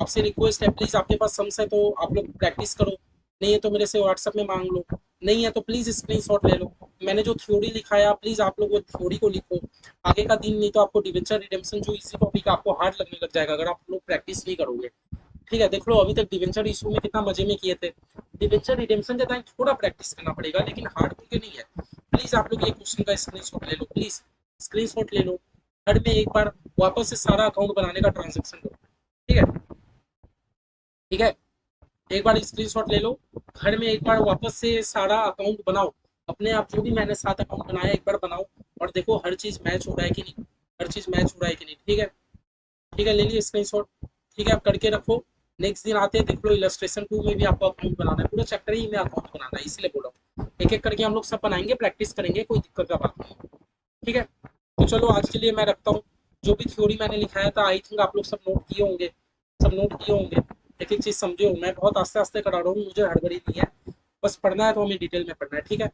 आपसे रिक्वेस्ट है प्लीज़, आपके पास सम्स है तो आप लोग प्रैक्टिस करो। नहीं है तो मेरे से व्हाट्सएप में मांग लो। नहीं है तो प्लीज़ स्क्रीनशॉट ले लो। मैंने जो थ्योरी लिखाया प्लीज़ आप लोग वो थ्योरी को लिखो। आगे का दिन नहीं तो आपको डिवेंचर रिडेम्पशन जो इसी टॉपिक आपको हार्ड लगने लग जाएगा अगर आप लोग प्रैक्टिस नहीं करोगे। ठीक है? देख लो अभी तक डिवेंचर इशू में कितना मजे में किए थे। डिवेंचर रिडेम्पशन के टाइम थोड़ा प्रैक्टिस करना पड़ेगा लेकिन हार्ड करके नहीं है। प्लीज आप लोग ये क्वेश्चन का स्क्रीनशॉट ले लो, प्लीज स्क्रीनशॉट ले लो। हर में एक बार वापस से सारा अकाउंट बनाने का ट्रांजेक्शन करो, ठीक है? ठीक है? एक बार स्क्रीनशॉट ले लो। घर में एक बार वापस से सारा अकाउंट बनाओ। अपने आप जो भी मैंने 7 अकाउंट बनाया एक बार बनाओ और देखो हर चीज मैच हो रहा है कि नहीं। हर चीज मैच हो रहा है कि नहीं, ठीक है? ठीक है, ले लिए स्क्रीनशॉट। ठीक है, आप करके रखो। नेक्स्ट दिन आते हैं, देख लो इलस्ट्रेशन 2 में भी आपको अकाउंट बनाना है, पूरा चैप्टर ही में अकाउंट बनाना है, इसलिए बोला हूँ। एक एक करके हम लोग सब बनाएंगे, प्रैक्टिस करेंगे, कोई दिक्कत का बात नहीं। ठीक है? तो चलो आज के लिए मैं रखता हूँ। जो भी थ्योरी मैंने लिखाया था आई थिंक आप लोग सब नोट किए होंगे, सब नोट किए होंगे। एक एक चीज समझो, मैं बहुत आस्ते आस्ते करा रहा हूँ, मुझे हड़बड़ी नहीं है, बस पढ़ना है तो हमें डिटेल में पढ़ना है, ठीक है।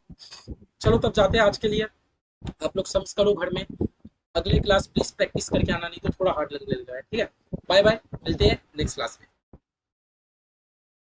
चलो तब जाते हैं आज के लिए, आप लोग सम्स करो घर में, अगली क्लास प्लीज प्रैक्टिस करके आना, नहीं तो थोड़ा हार्ड लगने लगा है, ठीक है। बाय बाय, मिलते हैं नेक्स्ट क्लास में।